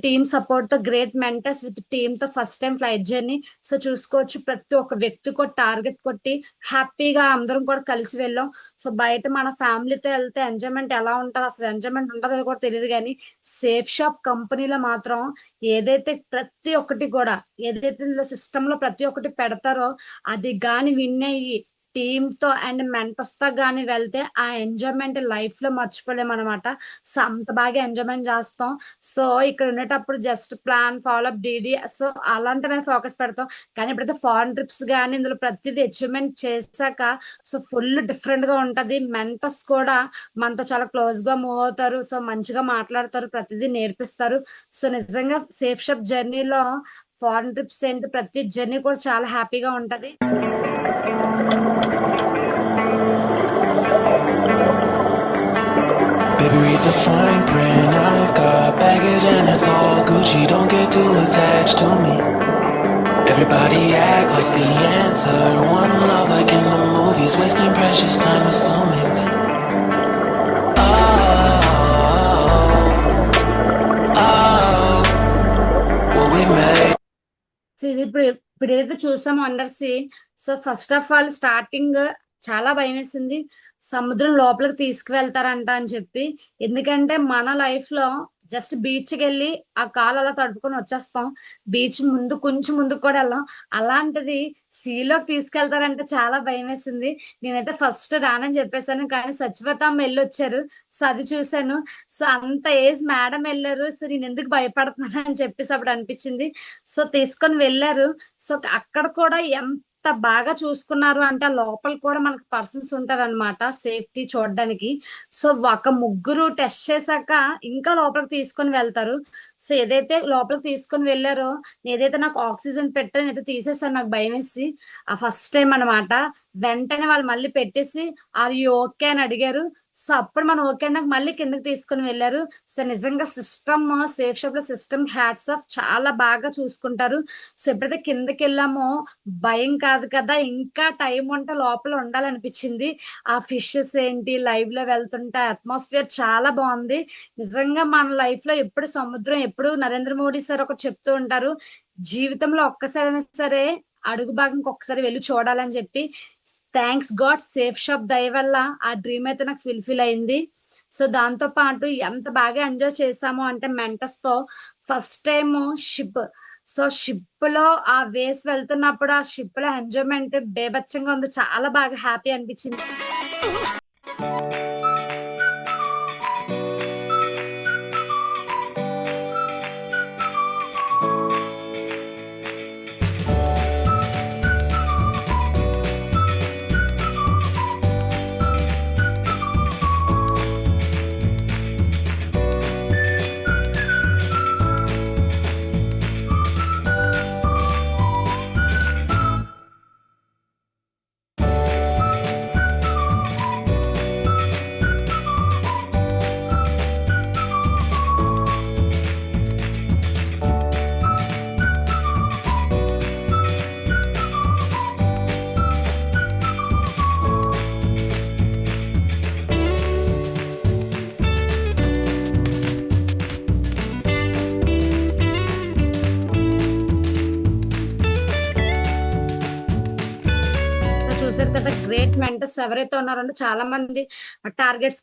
టీమ్ సపోర్ట్ తో గ్రేట్ మెంటర్స్ విత్ టీమ్ తో first time flight journey. So చూసుకోవచ్చు, ప్రతి ఒక్క వ్యక్తి కూడా టార్గెట్ కొట్టి హ్యాపీగా అందరం కూడా కలిసి వెళ్ళాం. సో బయట మన ఫ్యామిలీతో వెళ్తే ఎంజాయ్మెంట్ ఎలా ఉంటుంది, అసలు ఎంజాయ్మెంట్ ఉంటుందో కూడా తెలియదు, కానీ సేఫ్ షాప్ కంపెనీలో మాత్రం ఏదైతే ప్రతి ఒక్కటి కూడా ఏదైతే ఇందులో సిస్టమ్ లో ప్రతి ఒక్కటి పెడతారో అది గాని విన్ అయ్యి టీమ్ తో అండ్ మెంటర్స్ తో గాని వెళ్తే ఆ ఎంజాయ్మెంట్ లైఫ్ లో మర్చిపోలేము అనమాట. సో అంత బాగా ఎంజాయ్మెంట్ చేస్తాం. సో ఇక్కడ ఉండేటప్పుడు just plan follow up DD so అలాంటి మీద ఫోకస్ పెడతాం. కానీ ఇప్పుడైతే ఫారెన్ ట్రిప్స్ కానీ ఇందులో ప్రతిదీ అచీవ్మెంట్ చేశాక సో ఫుల్ డిఫరెంట్ గా ఉంటది. మెంటర్స్ కూడా మనతో చాలా క్లోజ్ గా మూవ్ అవుతారు. సో మంచిగా మాట్లాడతారు, ప్రతిదీ నేర్పిస్తారు. సో నిజంగా సేఫ్ షాప్ జర్నీలో ఫారెన్ ట్రిప్స్ ఏంటి, ప్రతి జర్నీ కూడా చాలా హ్యాపీగా ఉంటది. Baby, read the fine print. I've got baggage and it's all Gucci. Don't get too attached to me. Everybody act like the answer. One love like in the movies. Wasting precious time assuming. What we made. So ఇది ఇప్పుడు ఏదైతే చూసామో under sea. So first of all starting చాలా భయం వేసింది, సముద్రం లోపలికి తీసుకువెళ్తారంట అని చెప్పి. ఎందుకంటే మన లైఫ్ లో జస్ట్ బీచ్కి వెళ్ళి ఆ కాలు అలా తడుపుకొని వచ్చేస్తాం, బీచ్ ముందు కొంచెం ముందుకు కూడా వెళ్ళాం. అలాంటిది సీలోకి తీసుకెళ్తారంటే చాలా భయం వేసింది. నేనైతే ఫస్ట్ రానని చెప్పేసాను, కానీ సచివతమ్మ వెళ్ళొచ్చారు. సో అది చూశాను. సో అంత ఏజ్ మేడం వెళ్ళారు. సో నేను ఎందుకు భయపడుతున్నాను అని చెప్పేసి అప్పుడు అనిపించింది. సో తీసుకొని వెళ్ళారు. సో అక్కడ కూడా ఎంత బాగా చూసుకున్నారు అంటే లోపల కూడా మనకు పర్సన్స్ ఉంటారు అనమాట సేఫ్టీ చూడడానికి. సో ఒక ముగ్గురు టెస్ట్ చేశాక ఇంకా లోపలికి తీసుకొని వెళ్తారు. సో ఏదైతే లోపలికి తీసుకొని వెళ్ళారో ఏదైతే నాకు ఆక్సిజన్ పెట్టారో నేనైతే తీసేసాను, నాకు భయం వేసి. ఆ ఫస్ట్ టైం అనమాట. వెంటనే వాళ్ళు మళ్ళీ పెట్టేసి ఆర్ యూ ఓకే అని అడిగారు. సో అప్పుడు మనం ఓకే నాకు మళ్ళీ కిందకి తీసుకొని వెళ్ళారు. సో నిజంగా సిస్టమ్ సేఫ్ షాప్ లో సిస్టమ్ హ్యాట్స్ ఆఫ్, చాలా బాగా చూసుకుంటారు. సో ఎప్పుడైతే కిందకి వెళ్ళామో భయం కాదు కదా, ఇంకా టైం ఉంటే లోపల ఉండాలనిపించింది. ఆ ఫిషెస్ ఏంటి లైవ్ లో వెళ్తుంటే అట్మాస్ఫియర్ చాలా బాగుంది. నిజంగా మన లైఫ్ లో ఎప్పుడు సముద్రం, ఎప్పుడు నరేంద్ర మోడీ సార్ ఒకటి చెప్తూ ఉంటారు, జీవితంలో ఒక్కసారైనా సరే అడుగు భాగంకి ఒక్కసారి వెళ్ళి చూడాలని చెప్పి. థ్యాంక్స్ గాడ్ సేఫ్ షాప్ దయ వల్ల ఆ డ్రీమ్ అయితే నాకు ఫుల్ఫిల్ అయింది. సో దాంతో పాటు ఎంత బాగా ఎంజాయ్ చేసాము అంటే మెంటర్స్ తో first time ship. So ship లో ఆ వేస్ వెళ్తున్నప్పుడు ఆ షిప్ లో ఎంజాయ్మెంట్ బేబచ్చంగా ఉంది, చాలా బాగా హ్యాపీ అనిపించింది. చూసారు కదా గ్రేట్ మెంటర్స్ ఎవరైతే ఉన్నారంటే చాలా మంది టార్గెట్స్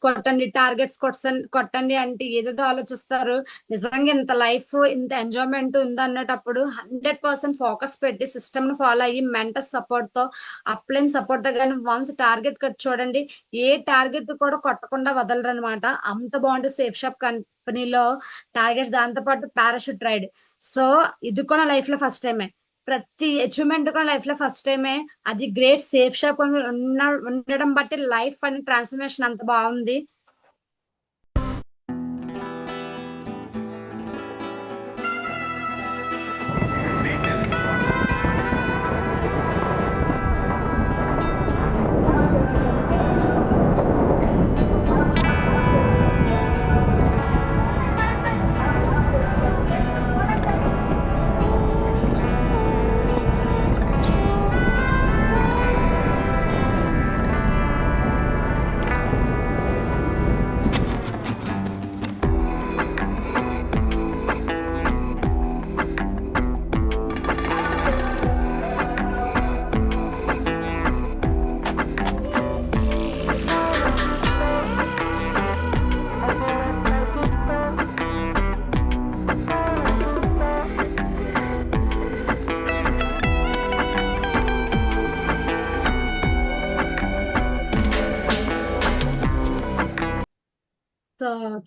కొట్టండి అంటే ఏదేదో ఆలోచిస్తారు. నిజంగా ఇంత లైఫ్ ఇంత ఎంజాయ్మెంట్ ఉందన్నటప్పుడు 100% ఫోకస్ పెట్టి సిస్టమ్ ను ఫాలో అయ్యి మెంటర్స్ సపోర్ట్ తో అప్లైన్ సపోర్ట్ తో కానీ వన్స్ టార్గెట్ కట్ చూడండి, ఏ టార్గెట్ కూడా కొట్టకుండా వదలరు అనమాట. అంత బాగుంటుంది సేఫ్ షాప్ కంపెనీలో టార్గెట్స్. దాంతో పాటు పారాషూట్ రైడ్. సో ఇది కూడా లైఫ్ లో ఫస్ట్ టైమే, ప్రతి అచీవ్మెంట్ కూడా లైఫ్ లో ఫస్ట్ టైమే. అది గ్రేట్ సేఫ్ షాప్ ఉండడం బట్టి లైఫ్ అని ట్రాన్స్ఫర్మేషన్ అంత బాగుంది.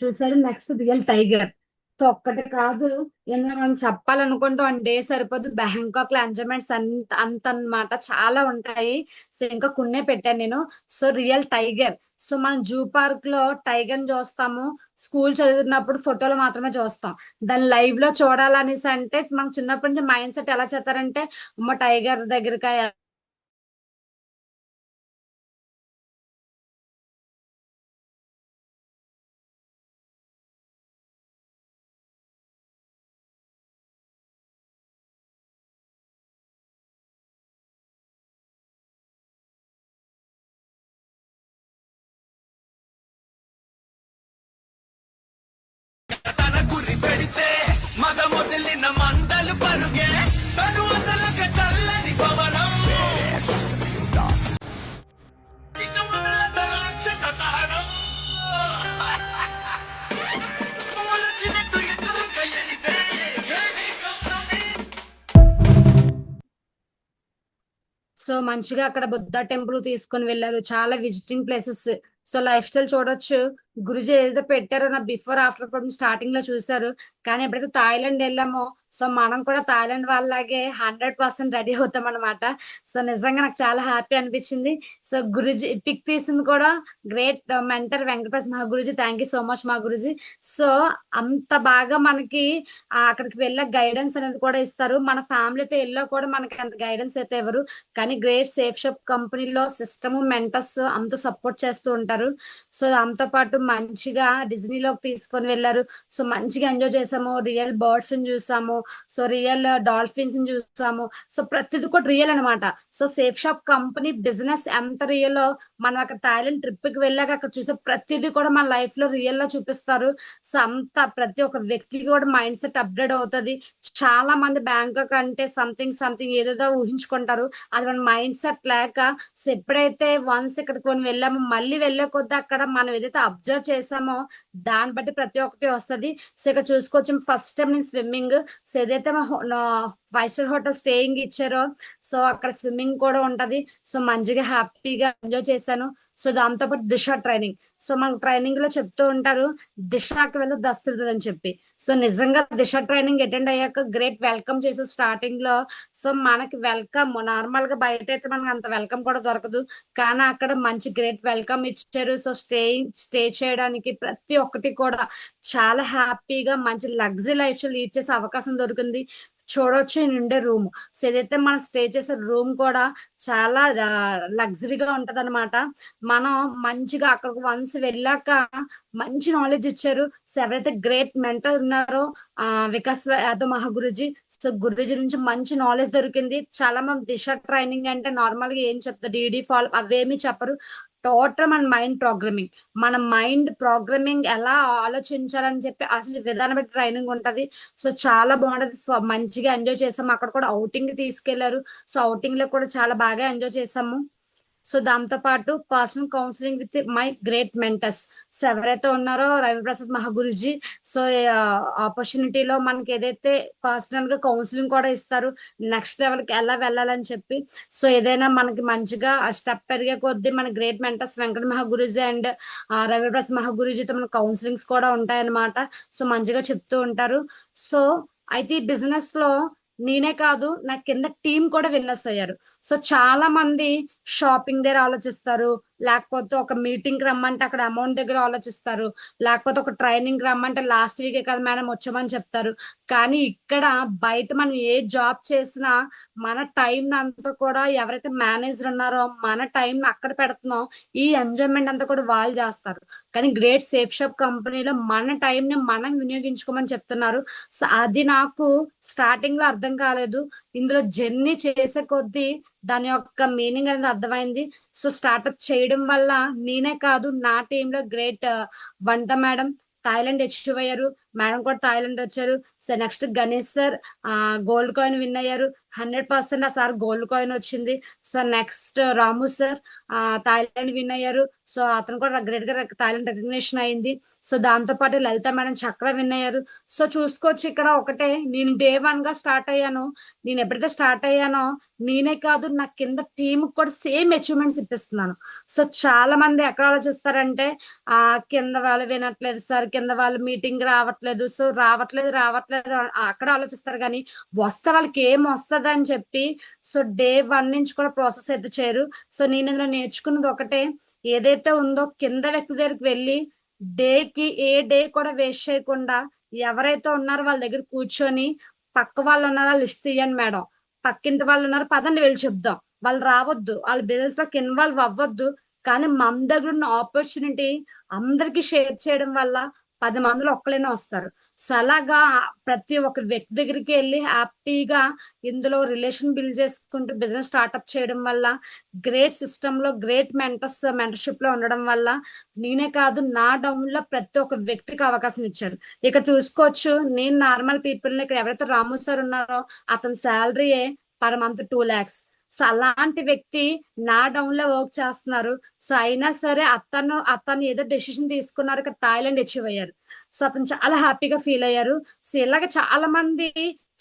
చూసారు. Next real tiger. సో ఒక్కటే కాదు, ఏమైనా మనం చెప్పాలనుకుంటూ 1 డే సరిపోదు. బ్యాంకాక్ లో ఎంజాయ్మెంట్స్ అంత అన్నమాట, చాలా ఉంటాయి. సో ఇంకా కొన్నే పెట్టాను నేను. So real tiger. సో మనం జూ పార్క్ లో టైగర్ చూస్తాము, స్కూల్ చదువుతున్నప్పుడు ఫోటోలు మాత్రమే చూస్తాం. దాన్ని లైవ్ లో చూడాలనేసి అంటే మనం చిన్నప్పటి నుంచి మైండ్ సెట్ ఎలా చేస్తారంటే, అమ్మ టైగర్ దగ్గరికి తన గురి పెడితే మదమొదిలిన మందలు పరుగే తను అసలక చల్లని పవనం ఇక మొదలెట్ట రాక్షస దహనం. మొలచినట్టు ఎదురుగా ఎలితే ఏమీ గమ్యమే. సో మంచిగా అక్కడ బుద్ధ టెంపుల్ తీసుకొని వెళ్ళారు. చాలా visiting places. So life style చూడొచ్చు. గురుజీ ఏదో పెట్టారో నా బిఫోర్ ఆఫ్టర్ కూడా స్టార్టింగ్ లో చూసారు. కానీ ఎప్పుడైతే థాయిలాండ్ వెళ్ళామో, సో మనం కూడా థాయిలాండ్ వాళ్ళలాగే 100% రెడీ అవుతాం అనమాట. సో నిజంగా నాకు చాలా హ్యాపీ అనిపించింది. సో గురుజీ పిక్ తీసింది కూడా గ్రేట్ మెంటర్ వెంకటప్రసాద్ మా Guruji. Thank you so much మా గురుజీ. సో అంత బాగా మనకి అక్కడికి వెళ్ళే గైడెన్స్ అనేది కూడా ఇస్తారు. మన ఫ్యామిలీతో వెళ్ళా కూడా మనకి అంత గైడెన్స్ అయితే ఎవరు, కానీ గ్రేట్ సేఫ్ షాప్ కంపెనీలో సిస్టమ్ మెంటర్స్ అంత సపోర్ట్ చేస్తూ ఉంటారు. సో దాంతో పాటు మంచిగా డిజ్నీలోకి తీసుకొని వెళ్ళారు. సో మంచిగా ఎంజాయ్ చేసాము. రియల్ బర్డ్స్ చూసాము. సో రియల్ డాల్ఫిన్స్ చూసాము. సో ప్రతిది కూడా రియల్ అనమాట. So safe shop company business ఎంత రియల్, మనం అక్కడ థాయిలాండ్ ట్రిప్ కి వెళ్ళాక అక్కడ చూసే ప్రతిదీ కూడా మన లైఫ్ లో రియల్ గా చూపిస్తారు. సో అంత ప్రతి ఒక్క వ్యక్తికి కూడా మైండ్ సెట్ అప్డేట్ అవుతుంది. చాలా మంది బ్యాంకాక్ అంటే సంథింగ్ ఏదేదో ఊహించుకుంటారు. అది మన మైండ్ సెట్ లేక, సో ఎప్పుడైతే వన్స్ ఇక్కడికి మనం వెళ్ళామో మళ్ళీ వెళ్ళే కొద్ది అక్కడ మనం ఏదైతే అబ్జర్వ్ చేసామో దాన్ని బట్టి ప్రతి ఒక్కటి వస్తుంది. సో ఇక్కడ చూసుకోవచ్చు, ఫస్ట్ టైం నేను స్విమ్మింగ్. సో ఏదైతే మా 5 స్టార్ హోటల్ స్టేయింగ్ ఇచ్చారో, సో అక్కడ స్విమ్మింగ్ కూడా ఉంటది. సో మంచిగా హ్యాపీగా ఎంజాయ్ చేశాను. సో దాంతో పాటు దిశ ట్రైనింగ్. సో మనకు ట్రైనింగ్ లో చెప్తూ ఉంటారు దిశకి వెళ్ళి దస్తుతుంది అని చెప్పి. సో నిజంగా దిశ ట్రైనింగ్ అటెండ్ అయ్యాక గ్రేట్ వెల్కమ్ చేసే స్టార్టింగ్ లో. సో మనకి వెల్కమ్ నార్మల్ గా బయట అయితే మనకి అంత వెల్కమ్ కూడా దొరకదు, కానీ అక్కడ మంచి గ్రేట్ వెల్కమ్ ఇచ్చారు. సో స్టే చేయడానికి ప్రతి ఒక్కటి కూడా చాలా హ్యాపీగా మంచి లగ్జరీ లైఫ్ స్టైల్ లీడ్ చేసే అవకాశం దొరికింది. చూడొచ్చు ఉండే రూమ్. సో ఏదైతే మనం స్టే చేసే రూమ్ కూడా చాలా లగ్జరీగా ఉంటది అనమాట. మనం మంచిగా అక్కడికి వన్స్ వెళ్ళాక మంచి నాలెడ్జ్ ఇచ్చారు. సో ఎవరైతే గ్రేట్ మెంటర్ ఉన్నారో వికాస్ యాదవ్ మహాగురుజీ, సో గురుజీ నుంచి మంచి నాలెడ్జ్ దొరికింది. చాలా మంది దిశ ట్రైనింగ్ అంటే నార్మల్ గా ఏం చెప్తారు, డీడీ ఫాలో అవేమి చెప్పరు. టోటల్ మన మైండ్ ప్రోగ్రామింగ్ ఎలా ఆలోచించాలని చెప్పి అసలు విధానం బట్టి ట్రైనింగ్ ఉంటది. సో చాలా బాగుంటది. మంచిగా ఎంజాయ్ చేసాము. అక్కడ కూడా అవుటింగ్ తీసుకెళ్లారు. సో అవుటింగ్ లో కూడా చాలా బాగా ఎంజాయ్ చేసాము. సో దాంతో పాటు personal counselling with my great mentors. So ఎవరైతే ఉన్నారో రవిప్రసాద్ మహాగురుజీ, సో ఆపర్చునిటీలో మనకి ఏదైతే పర్సనల్ గా కౌన్సిలింగ్ కూడా ఇస్తారు, నెక్స్ట్ లెవెల్ కి ఎలా వెళ్ళాలని చెప్పి. సో ఏదైనా మనకి మంచిగా స్టెప్ పెరిగే కొద్దీ మన great mentors Venkata Mahaguruji and Raviprasad మహాగురుజీతో మన కౌన్సిలింగ్స్ కూడా ఉంటాయన్నమాట. సో మంచిగా చెప్తూ ఉంటారు. సో అయితే ఈ బిజినెస్ లో నేనే కాదు, నా కింద టీం కూడా విన్నర్స్ అయ్యారు. సో చాలా మంది షాపింగ్ దగ్గర ఆలోచిస్తారు, లేకపోతే ఒక మీటింగ్ రమ్మంటే అక్కడ అమౌంట్ దగ్గర ఆలోచిస్తారు, లేకపోతే ఒక ట్రైనింగ్ రమ్మంటే లాస్ట్ వీకే కదా మేడం వచ్చామని చెప్తారు. కానీ ఇక్కడ బయట మనం ఏ జాబ్ చేసినా మన టైం అంతా కూడా ఎవరైతే మేనేజర్ ఉన్నారో మన టైం అక్కడ పెడుతున్నాం, ఈ ఎంజాయ్మెంట్ అంతా కూడా వాళ్ళు చేస్తారు. కానీ గ్రేట్ సేఫ్ షాప్ కంపెనీలో మన టైం ని మనం వినియోగించుకోమని చెప్తున్నారు. సో అది నాకు స్టార్టింగ్ లో అర్థం కాలేదు. ఇందులో జర్నీ చేసే కొద్దీ దాని యొక్క మీనింగ్ అనేది అర్థమైంది. సో స్టార్ట్అప్ చేయడం వల్ల నేనే కాదు, నా టీంలో గ్రేట్ వంట మేడం థాయిలాండ్ అచీవ్ అయ్యారు. మేడం కూడా థాయిలాండ్ వచ్చారు. So next Ganesh sir gold coin win అయ్యారు. 100% ఆ సార్ గోల్డ్ కాయిన్ వచ్చింది. సో నెక్స్ట్ రాము సార్ థాయిలాండ్ విన్ అయ్యారు. సో అతను కూడా గ్రేట్ గా థాయిలాండ్ రికగ్నిషన్ అయింది. సో దాంతో పాటు లలిత మేడం చక్ర విన్ అయ్యారు. సో చూసుకోవచ్చు ఇక్కడ ఒకటే, నేను డే 1 గా స్టార్ట్ అయ్యాను. నేను ఎప్పుడైతే స్టార్ట్ అయ్యానో నేనే కాదు నా కింద టీం కూడా సేమ్ అచీవ్మెంట్స్ ఇప్పిస్తున్నాను. సో చాలా మంది ఎక్కడ ఆలోచిస్తారంటే కింద వాళ్ళు వినట్లేదు సార్, కింద వాళ్ళు మీటింగ్ రావట్లేదు, సో రావట్లేదు అక్కడ ఆలోచిస్తారు. కానీ వస్తే వాళ్ళకి ఏం వస్తుంది అని చెప్పి సో డే 1 నుంచి కూడా ప్రాసెస్ అయితే చేయరు. సో నేను ఇందులో నేర్చుకున్నది ఒకటే, ఏదైతే ఉందో కింద వ్యక్తి దగ్గరికి వెళ్ళి ఏ డే కూడా వేస్ట్ చేయకుండా ఎవరైతే ఉన్నారో వాళ్ళ దగ్గర కూర్చొని, పక్క వాళ్ళు ఉన్నారా లిస్ట్ తీయండి మేడం, పక్కింటి వాళ్ళు ఉన్నారు పదండి వెళ్ళి చెప్దాం, వాళ్ళు రావద్దు, వాళ్ళ బిజినెస్ లోకి ఇన్వాల్వ్ అవ్వద్దు, కానీ మన దగ్గర ఉన్న ఆపర్చునిటీ అందరికి షేర్ చేయడం వల్ల 10 మందిలో ఒక్కలైనా వస్తారు. సో అలాగా ప్రతి ఒక్క వ్యక్తి దగ్గరికి వెళ్ళి హ్యాపీగా ఇందులో రిలేషన్ బిల్డ్ చేసుకుంటూ బిజినెస్ స్టార్ట్అప్ చేయడం వల్ల, గ్రేట్ సిస్టమ్ లో గ్రేట్ మెంటర్షిప్ లో ఉండడం వల్ల నేనే కాదు నా డౌన్ లో ప్రతి ఒక్క వ్యక్తికి అవకాశం ఇచ్చారు. ఇక్కడ చూసుకోవచ్చు, నేను నార్మల్ పీపుల్ ఇక్కడ ఎవరైతే రాము సార్ ఉన్నారో అతని salary per month 2 lakhs. So అలాంటి వ్యక్తి నా డౌన్ లో వర్క్ చేస్తున్నారు. సో అయినా సరే అతను ఏదో డెసిషన్ తీసుకున్నారు, ఇక్కడ థాయిలాండ్ అచీవ్ అయ్యారు. సో అతను చాలా హ్యాపీగా ఫీల్ అయ్యారు. సో ఇలాగ చాలా మంది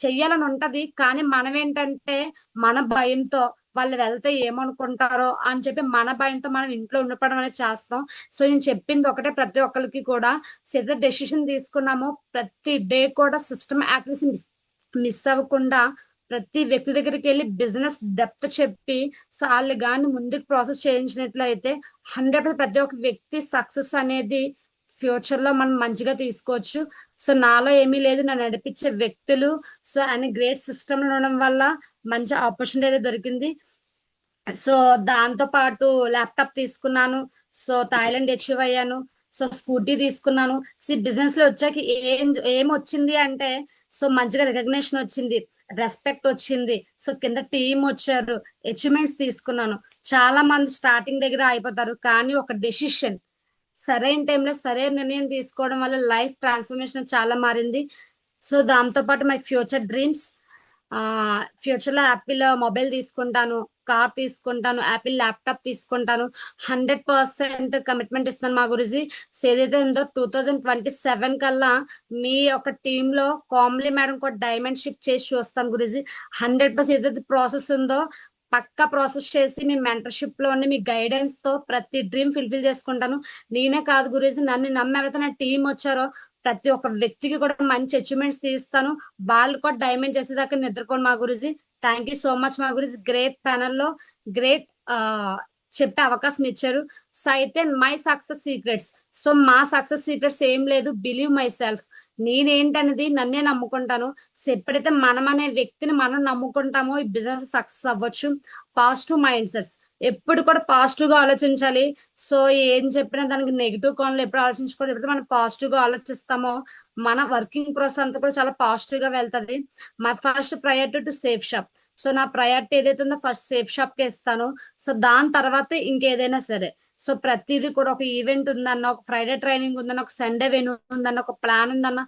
చెయ్యాలని ఉంటది, కానీ మనం ఏంటంటే మన భయంతో వాళ్ళు వెళ్తే ఏమనుకుంటారో అని చెప్పి మన భయంతో మనం ఇంట్లో ఉండిపోవడం అనేది చేస్తాం. సో నేను చెప్పింది ఒకటే, ప్రతి ఒక్కరికి కూడా ఏదో డెసిషన్ తీసుకున్నామో ప్రతి డే కూడా సిస్టమ్ యాక్టివిటీస్ మిస్ అవ్వకుండా ప్రతి వ్యక్తి దగ్గరికి వెళ్ళి బిజినెస్ డెప్త్ చెప్పి సో వాళ్ళు కానీ ముందుకు ప్రాసెస్ చేయించినట్లయితే 100% ప్రతి ఒక్క వ్యక్తి సక్సెస్ అనేది ఫ్యూచర్ లో మనం మంచిగా తీసుకోవచ్చు. సో నాలో ఏమీ లేదు, నన్ను నడిపించే వ్యక్తులు సో అనే గ్రేట్ సిస్టమ్ ఉండడం వల్ల మంచి ఆపర్చునిటీ అయితే దొరికింది. సో దాంతో పాటు ల్యాప్టాప్ తీసుకున్నాను, సో థాయిలాండ్ అచీవ్ అయ్యాను, సో స్కూటీ తీసుకున్నాను. సో బిజినెస్ లో వచ్చాక ఏం వచ్చింది అంటే సో మంచిగా రికగ్నేషన్ వచ్చింది, రెస్పెక్ట్ వచ్చింది, సో కింద టీం వచ్చారు, అచీవ్మెంట్స్ తీసుకున్నాను. చాలా మంది స్టార్టింగ్ దగ్గర అయిపోతారు, కానీ ఒక డెసిషన్ సరైన టైంలో సరైన నిర్ణయం తీసుకోవడం వల్ల లైఫ్ ట్రాన్స్ఫర్మేషన్ చాలా మారింది. సో దాంతో పాటు మై ఫ్యూచర్ డ్రీమ్స్, ఫ్యూచర్ లో యాపిల్ మొబైల్ తీసుకుంటాను, కార్ తీసుకుంటాను, యాపిల్ ల్యాప్టాప్ తీసుకుంటాను, 100% కమిట్మెంట్ ఇస్తాను మా గురించి. సో ఏదైతే ఉందో 2027 కల్లా మీ యొక్క టీమ్ లో కామ్లీ మేడం కూడా డైమండ్ షిప్ చేసి చూస్తాను గురించి. 100% ఏదైతే ప్రాసెస్ ఉందో పక్కా ప్రాసెస్ చేసి మీ మెంటర్షిప్ లో మీ గైడెన్స్ తో ప్రతి డ్రీమ్ ఫుల్ఫిల్ చేసుకుంటాను. నేనే కాదు గురించి, నన్ను నమ్మి ఎవరైతే నా టీం వచ్చారో ప్రతి ఒక్క వ్యక్తికి కూడా మంచి అచీవ్మెంట్స్ తీస్తాను, వాళ్ళు కూడా డైమండ్ చేసేదాకా నిద్రపోను మా గురించి. థ్యాంక్ యూ సో మచ్ మా గురించి, గ్రేట్ ప్యానల్ లో గ్రేట్ చెప్పే అవకాశం ఇచ్చారు. సో అయితే మై సక్సెస్ సీక్రెట్స్, సో మా సక్సెస్ సీక్రెట్స్ ఏం లేదు, బిలీవ్ మై సెల్ఫ్, నేనేంటనేది నన్నే నమ్ముకుంటాను. సో ఎప్పుడైతే మనం అనే వ్యక్తిని మనం నమ్ముకుంటామో ఈ బిజినెస్ సక్సెస్ అవ్వచ్చు. పాజిటివ్ మైండ్ సెట్స్, ఎప్పుడు కూడా పాజిటివ్ గా ఆలోచించాలి. సో ఏం చెప్పినా దానికి నెగిటివ్ కోణంలో ఎప్పుడు ఆలోచించుకోవాలి. ఎప్పుడైతే మనం పాజిటివ్ గా ఆలోచిస్తామో మన వర్కింగ్ ప్రాసెస్ అంతా కూడా చాలా పాజిటివ్ గా వెళ్తుంది. మా first priority to safe shop, so నా ప్రయారిటీ ఏదైతే ఉందో ఫస్ట్ సేఫ్ షాప్ కి ఇస్తాను. సో దాని తర్వాత ఇంకేదైనా సరే, సో ప్రతిదీ కూడా ఒక ఈవెంట్ ఉందన్న, ఒక ఫ్రైడే ట్రైనింగ్ ఉందన్న, ఒక సండే వెన్యూ ఉందన్న, ఒక ప్లాన్ ఉందన్న,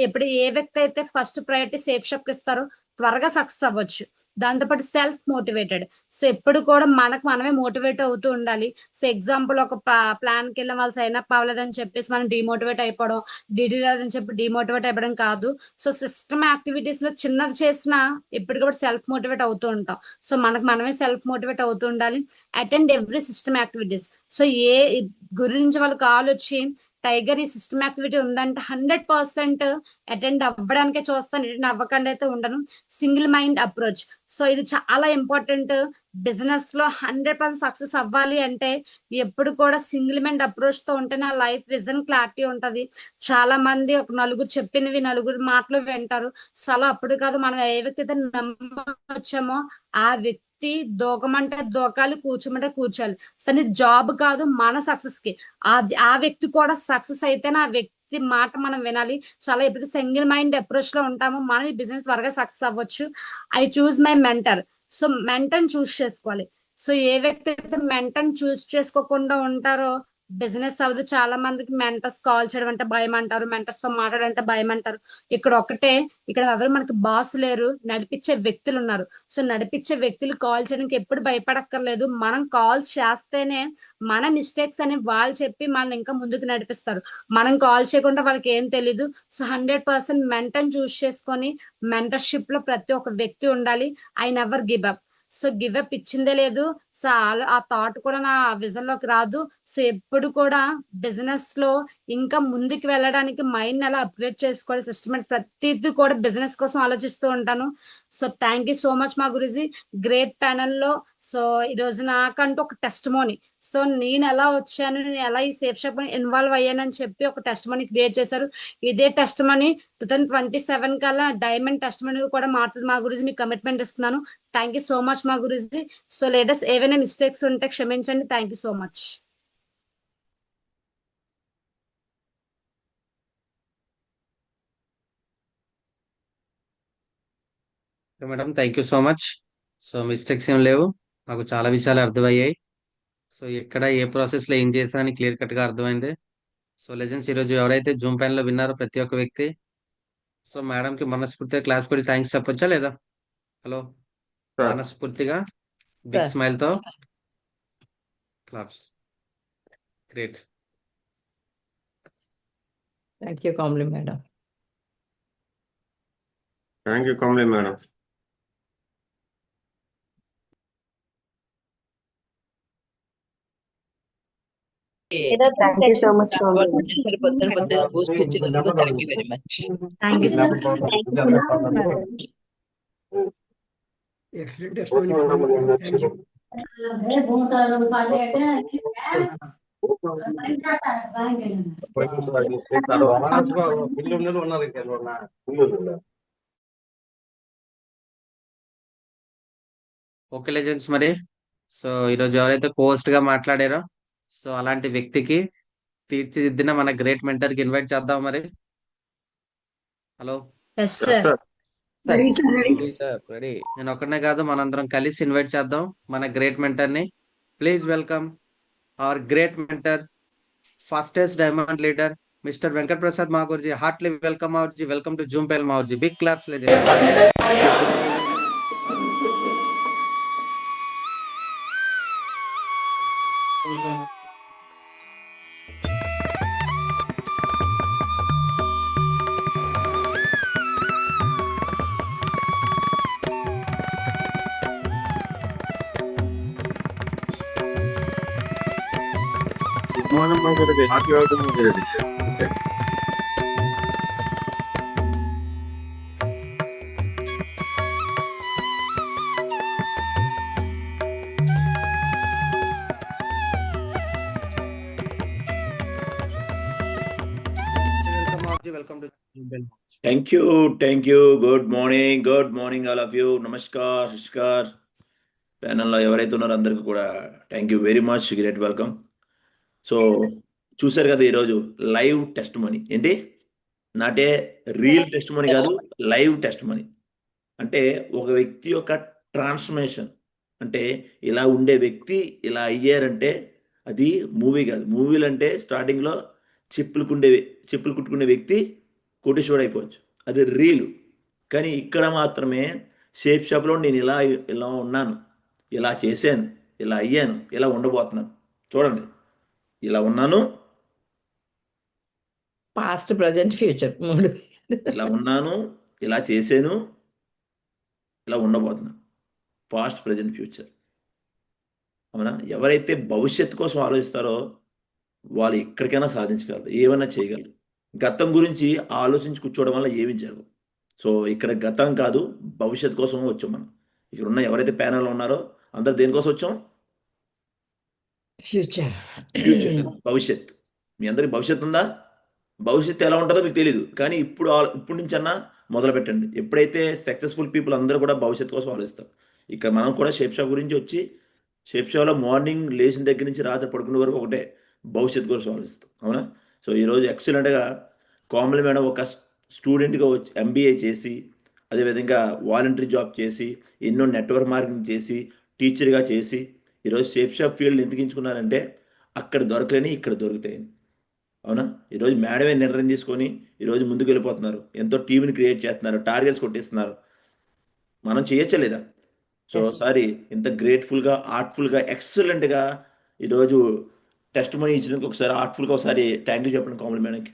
ఎప్పుడు ఏ వ్యక్తి అయితే ఫస్ట్ ప్రయారిటీ సేఫ్ షాప్ కి ఇస్తారో త్వరగా సక్సెస్ అవ్వచ్చు. దాంతోపాటు సెల్ఫ్ మోటివేటెడ్, సో ఎప్పుడు కూడా మనకు మనమే మోటివేట్ అవుతూ ఉండాలి. సో ఎగ్జాంపుల్ ఒక ప్లాన్ కి వెళ్ళిన వాళ్ళు సైన్ అప్ అవ్వలేదని చెప్పేసి మనం డిమోటివేట్ అయిపోవడం, డిడి అని చెప్పి డిమోటివేట్ అయిపోవడం కాదు. సో సిస్టమ్ యాక్టివిటీస్ లో చిన్నది చేసినా ఎప్పటికప్పుడు సెల్ఫ్ మోటివేట్ అవుతూ ఉంటాం. సో మనకు మనమే సెల్ఫ్ మోటివేట్ అవుతూ ఉండాలి. Attend every system activities, so ఏ గురించి వాళ్ళు కాల్ వచ్చి టైగర్ ఈ సిస్టమ్ యాక్టివిటీ ఉందంటే 100% అటెండ్ అవ్వడానికే చూస్తాను, అటెండ్ అవ్వకుండా అయితే ఉండను. సింగిల్ మైండ్ అప్రోచ్, సో ఇది చాలా ఇంపార్టెంట్. బిజినెస్ లో 100% సక్సెస్ అవ్వాలి అంటే ఎప్పుడు కూడా సింగిల్ మైండ్ అప్రోచ్ తో ఉంటే నా లైఫ్ విజన్ క్లారిటీ ఉంటది. చాలా మంది ఒక నలుగురు చెప్పినవి నలుగురు మాటలు వింటారు. సో అలా అప్పుడు కాదు, మనం ఏ వ్యక్తి అయితే నమ్మొచ్చామో ఆ వ్యక్తి దూకమంటే దూకాలి, కూర్చోమంటే కూర్చోాలి. సరే జాబ్ కాదు మన సక్సెస్ కి, ఆ వ్యక్తి కూడా సక్సెస్ అయితేనే ఆ వ్యక్తి మాట మనం వినాలి. సో అలా ఎప్పుడు సింగిల్ మైండ్ అప్రోచ్ లో ఉంటామో మనం ఈ బిజినెస్ త్వరగా సక్సెస్ అవ్వచ్చు. I choose my mentor, so mentor choose చేసుకోవాలి. సో ఏ వ్యక్తి అయితే మెంటర్ చూస్ చేసుకోకుండా ఉంటారో బిజినెస్ అవ్వదు. చాలా మందికి మెంటర్స్ కాల్ చేయడం అంటే భయం అంటారు, మెంటర్స్ తో మాట్లాడంటే భయం అంటారు. ఇక్కడ ఎవరు మనకి బాస్ లేరు, నడిపించే వ్యక్తులు ఉన్నారు. సో నడిపించే వ్యక్తులు కాల్ చేయడానికి ఎప్పుడు భయపడక్కర్లేదు. మనం కాల్స్ చేస్తేనే మన మిస్టేక్స్ అని వాళ్ళు చెప్పి మనల్ని ఇంకా ముందుకు నడిపిస్తారు. మనం కాల్ చేయకుండా వాళ్ళకి ఏం తెలీదు. సో 100% మెంటర్ చూస్ చేసుకొని మెంటర్షిప్ లో ప్రతి ఒక్క వ్యక్తి ఉండాలి. I never give up. So give up ఇచ్చిందే లేదు. సో ఆ థాట్ కూడా నా విజన్ లోకి రాదు. సో ఎప్పుడు కూడా బిజినెస్ లో ఇంకా ముందుకు వెళ్ళడానికి మైండ్ ఎలా అప్గ్రేడ్ చేసుకోవాలి, సిస్టమేటిక్ ప్రతిదీ కూడా బిజినెస్ కోసం ఆలోచిస్తూ ఉంటాను. So thank you so much మా గురుజీ, గ్రేట్ ప్యానెల్ లో. సో ఈ రోజు నాకంటూ ఒక టెస్ట్ మోనీ, సో నేను ఎలా వచ్చాను, నేను ఎలా ఈ సేఫ్ షాప్ ఇన్వాల్వ్ అయ్యానని చెప్పి ఒక టెస్ట్ మనీ క్రియేట్ చేశారు. ఇదే టెస్ట్ మనీ 2027 కల్లా డైమండ్ టెస్ట్ మనీ కూడా మారుతుంది మా గురించి, మీకు కమిట్మెంట్ ఇస్తున్నాను. థ్యాంక్ యూ సో మచ్ మా గురించి. సో లేటెస్ట్ ఏవైనా మిస్టేక్స్ ఉంటే క్షమించండి. Thank you so much. Madam thank you so much. So mistakes ఏం లేవు, మాకు చాలా విషయాలు అర్థమయ్యాయి. సో ఎక్కడ ఏ ప్రాసెస్ లో ఏం చేశారని క్లియర్ కట్ గా అర్థమైంది. సో లెజెండ్స్ ఈరోజు ఎవరైతే జూమ్ ప్యాన్ లో విన్నారో ప్రతి ఒక్క వ్యక్తి, సో మేడం కి మనస్ఫూర్తిగా క్లాస్ కొట్టి థ్యాంక్స్ చెప్పొచ్చా లేదా? హలో, సార్ మనస్ఫూర్తిగా బిగ్ స్మైల్ తో claps. Great. Thank you, Kamli madam. Thank you Kamali madam. Thank you so much, Kamli. Boost ఇచ్చినందుకు thank you very much. Thank you sir. Excellent testimony, madam. Thank you. Okay legends, మరి so ఈరోజు ఎవరైతే Coast గా మాట్లాడారో so అలాంటి వ్యక్తికి తీర్చిదిద్దిన మన గ్రేట్ మెంటర్ కి ఇన్వైట్ చేద్దాం మరి. Hello, yes sir. Ready sir, ready. నేను ఒక్కడనే కాదు, మనందరం కలిసి ఇన్వైట్ చేద్దాం మన గ్రేట్ మెంటర్ ని. Please welcome our great mentor, fastest diamond leader, mister Venkat Prasad Maguruji. Heartly welcome Maguruji. Welcome to Zoom panel Maguruji. Big claps legend. మనం మాట్లాడేది హ్యాపీ అవుతుంది. Welcome to Zoom panel. Thank you. Good morning all of you. నమస్కార్. ప్యానల్లో ఎవరైతే ఉన్నారో అందరికీ కూడా thank you very much, great welcome. So చూసారు కదా, ఈరోజు లైవ్ టెస్ట్ మనీ. ఏంటి, నాటే రియల్ టెస్ట్ మనీ కాదు, లైవ్ టెస్ట్ మనీ. అంటే ఒక వ్యక్తి యొక్క ట్రాన్స్ఫర్మేషన్, అంటే ఇలా ఉండే వ్యక్తి ఇలా అయ్యారంటే అది మూవీ కాదు. మూవీలు అంటే స్టార్టింగ్లో చెప్పులు కుట్టుకునే వ్యక్తి కోటేశ్వరుడు అయిపోవచ్చు, అది రీలు. కానీ ఇక్కడ మాత్రమే షేప్ షాప్లో నేను ఇలా ఉన్నాను, ఇలా చేశాను, ఇలా అయ్యాను, ఇలా ఉండబోతున్నాను. చూడండి, ఇలా ఉన్నాను, పాస్ట్ ప్రజెంట్ ఫ్యూచర్ మూడు. ఇలా ఉన్నాను, ఇలా చేశాను, ఇలా ఉండబోతున్నాను. Past present future. అవునా? ఎవరైతే భవిష్యత్తు కోసం ఆలోచిస్తారో వాళ్ళు ఎక్కడికైనా సాధించగలరు, ఏమైనా చేయగలరు. గతం గురించి ఆలోచించి కూర్చోవడం వల్ల ఏమి జరగవు. సో ఇక్కడ గతం కాదు, భవిష్యత్తు కోసం వచ్చాం మనం. ఇక్కడ ఉన్న ఎవరైతే ప్యానెల్లో ఉన్నారో అందరు దేనికోసం వచ్చాం? ఫ్యూచర్. భవిష్యత్తు. మీ అందరికి భవిష్యత్తు ఉందా? భవిష్యత్తు ఎలా ఉంటుందో మీకు తెలియదు, కానీ ఇప్పుడు నుంచి అన్నా మొదలు పెట్టండి. ఎప్పుడైతే సక్సెస్ఫుల్ పీపుల్ అందరూ కూడా భవిష్యత్తు కోసం ఆలోచిస్తారు. ఇక్కడ మనం కూడా షేప్ షాప్ గురించి వచ్చి, షేప్ షాప్లో మార్నింగ్ లేచిన దగ్గర నుంచి రాత్రి పడుకునే వరకు ఒకటే భవిష్యత్తు కోసం ఆలోచిస్తాం. అవునా? సో ఈరోజు ఎక్సలెంట్గా కోమలి మేడం ఒక స్టూడెంట్గా వచ్చి MBA చేసి, అదేవిధంగా వాలంటరీ జాబ్ చేసి, ఎన్నో నెట్వర్క్ మార్కెటింగ్ చేసి, టీచర్గా చేసి, ఈరోజు షేప్ షాప్ ఫీల్డ్ ఎందుకు ఎంచుకున్నారంటే అక్కడ దొరకలేని ఇక్కడ దొరుకుతాయని. అవునా? ఈరోజు మేడమే నిర్ణయం తీసుకొని ఈరోజు ముందుకు వెళ్ళిపోతున్నారు. ఎంతో టీంని క్రియేట్ చేస్తున్నారు, టార్గెట్స్ కొట్టేస్తున్నారు. మనం చేయొచ్చా లేదా? సో ఒకసారి ఇంత గ్రేట్ఫుల్గా, ఆర్ట్ఫుల్గా, ఎక్సలెంట్గా ఈరోజు టెస్ట్ మనీ ఇచ్చినందుకు ఒకసారి ఆర్ట్ఫుల్గా ఒకసారి థ్యాంక్ యూ చెప్పండి కోమలి మేడంకి.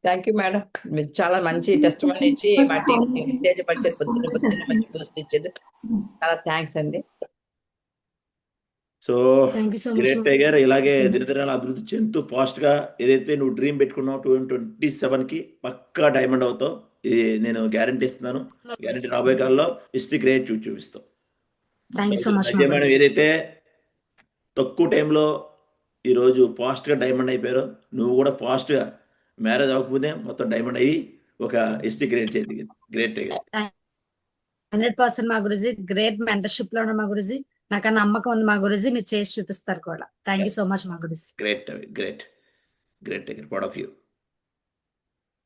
Thank you madam. మీరు చాలా మంచి టెస్ట్ ఇచ్చి మా టీం ఉత్తేజపరిచారు. పొద్దున్న మంచి పోస్ట్ ఇచ్చారు. చాలా థ్యాంక్స్ అండి. So thank you so much great tiger, ఇలాగే దినదినాలు అభివృద్ధి చెందుతూ ఫాస్ట్ గా ఏదైతే నువ్వు డ్రీమ్ పెట్టుకున్నావు 2027 కి పక్కా డైమండ్ అవుతావు. ఇది నేను గ్యారంటీ ఇస్తున్నాను. గ్యారంటీ రాబోయే కాలంలో హిస్టరీ క్రియేట్ చూపిస్తావు. Thank you so much Sanjay madam ఏదైతే తక్కువ టైంలో ఈరోజు ఫాస్ట్ గా డైమండ్ అయిపోయారో, నువ్వు కూడా ఫాస్ట్ గా మ్యారేజ్ అవ్వకపోతే మొత్తం డైమండ్ అయ్యి ఒక హిస్టరీ క్రియేట్ చేసి గ్రేట్ టైగర్. 100% మా గురుజీ. గ్రేట్ మెంటర్షిప్ లో ఉన్న మా గురుజీ. నాకు ఆ నమ్మకం ఉంది మా గురుజీ. మీరు చేసి చూపిస్తారు కూడా. థ్యాంక్ యూ సో మచ్ మా guruji. Great great great tiger, proud of you.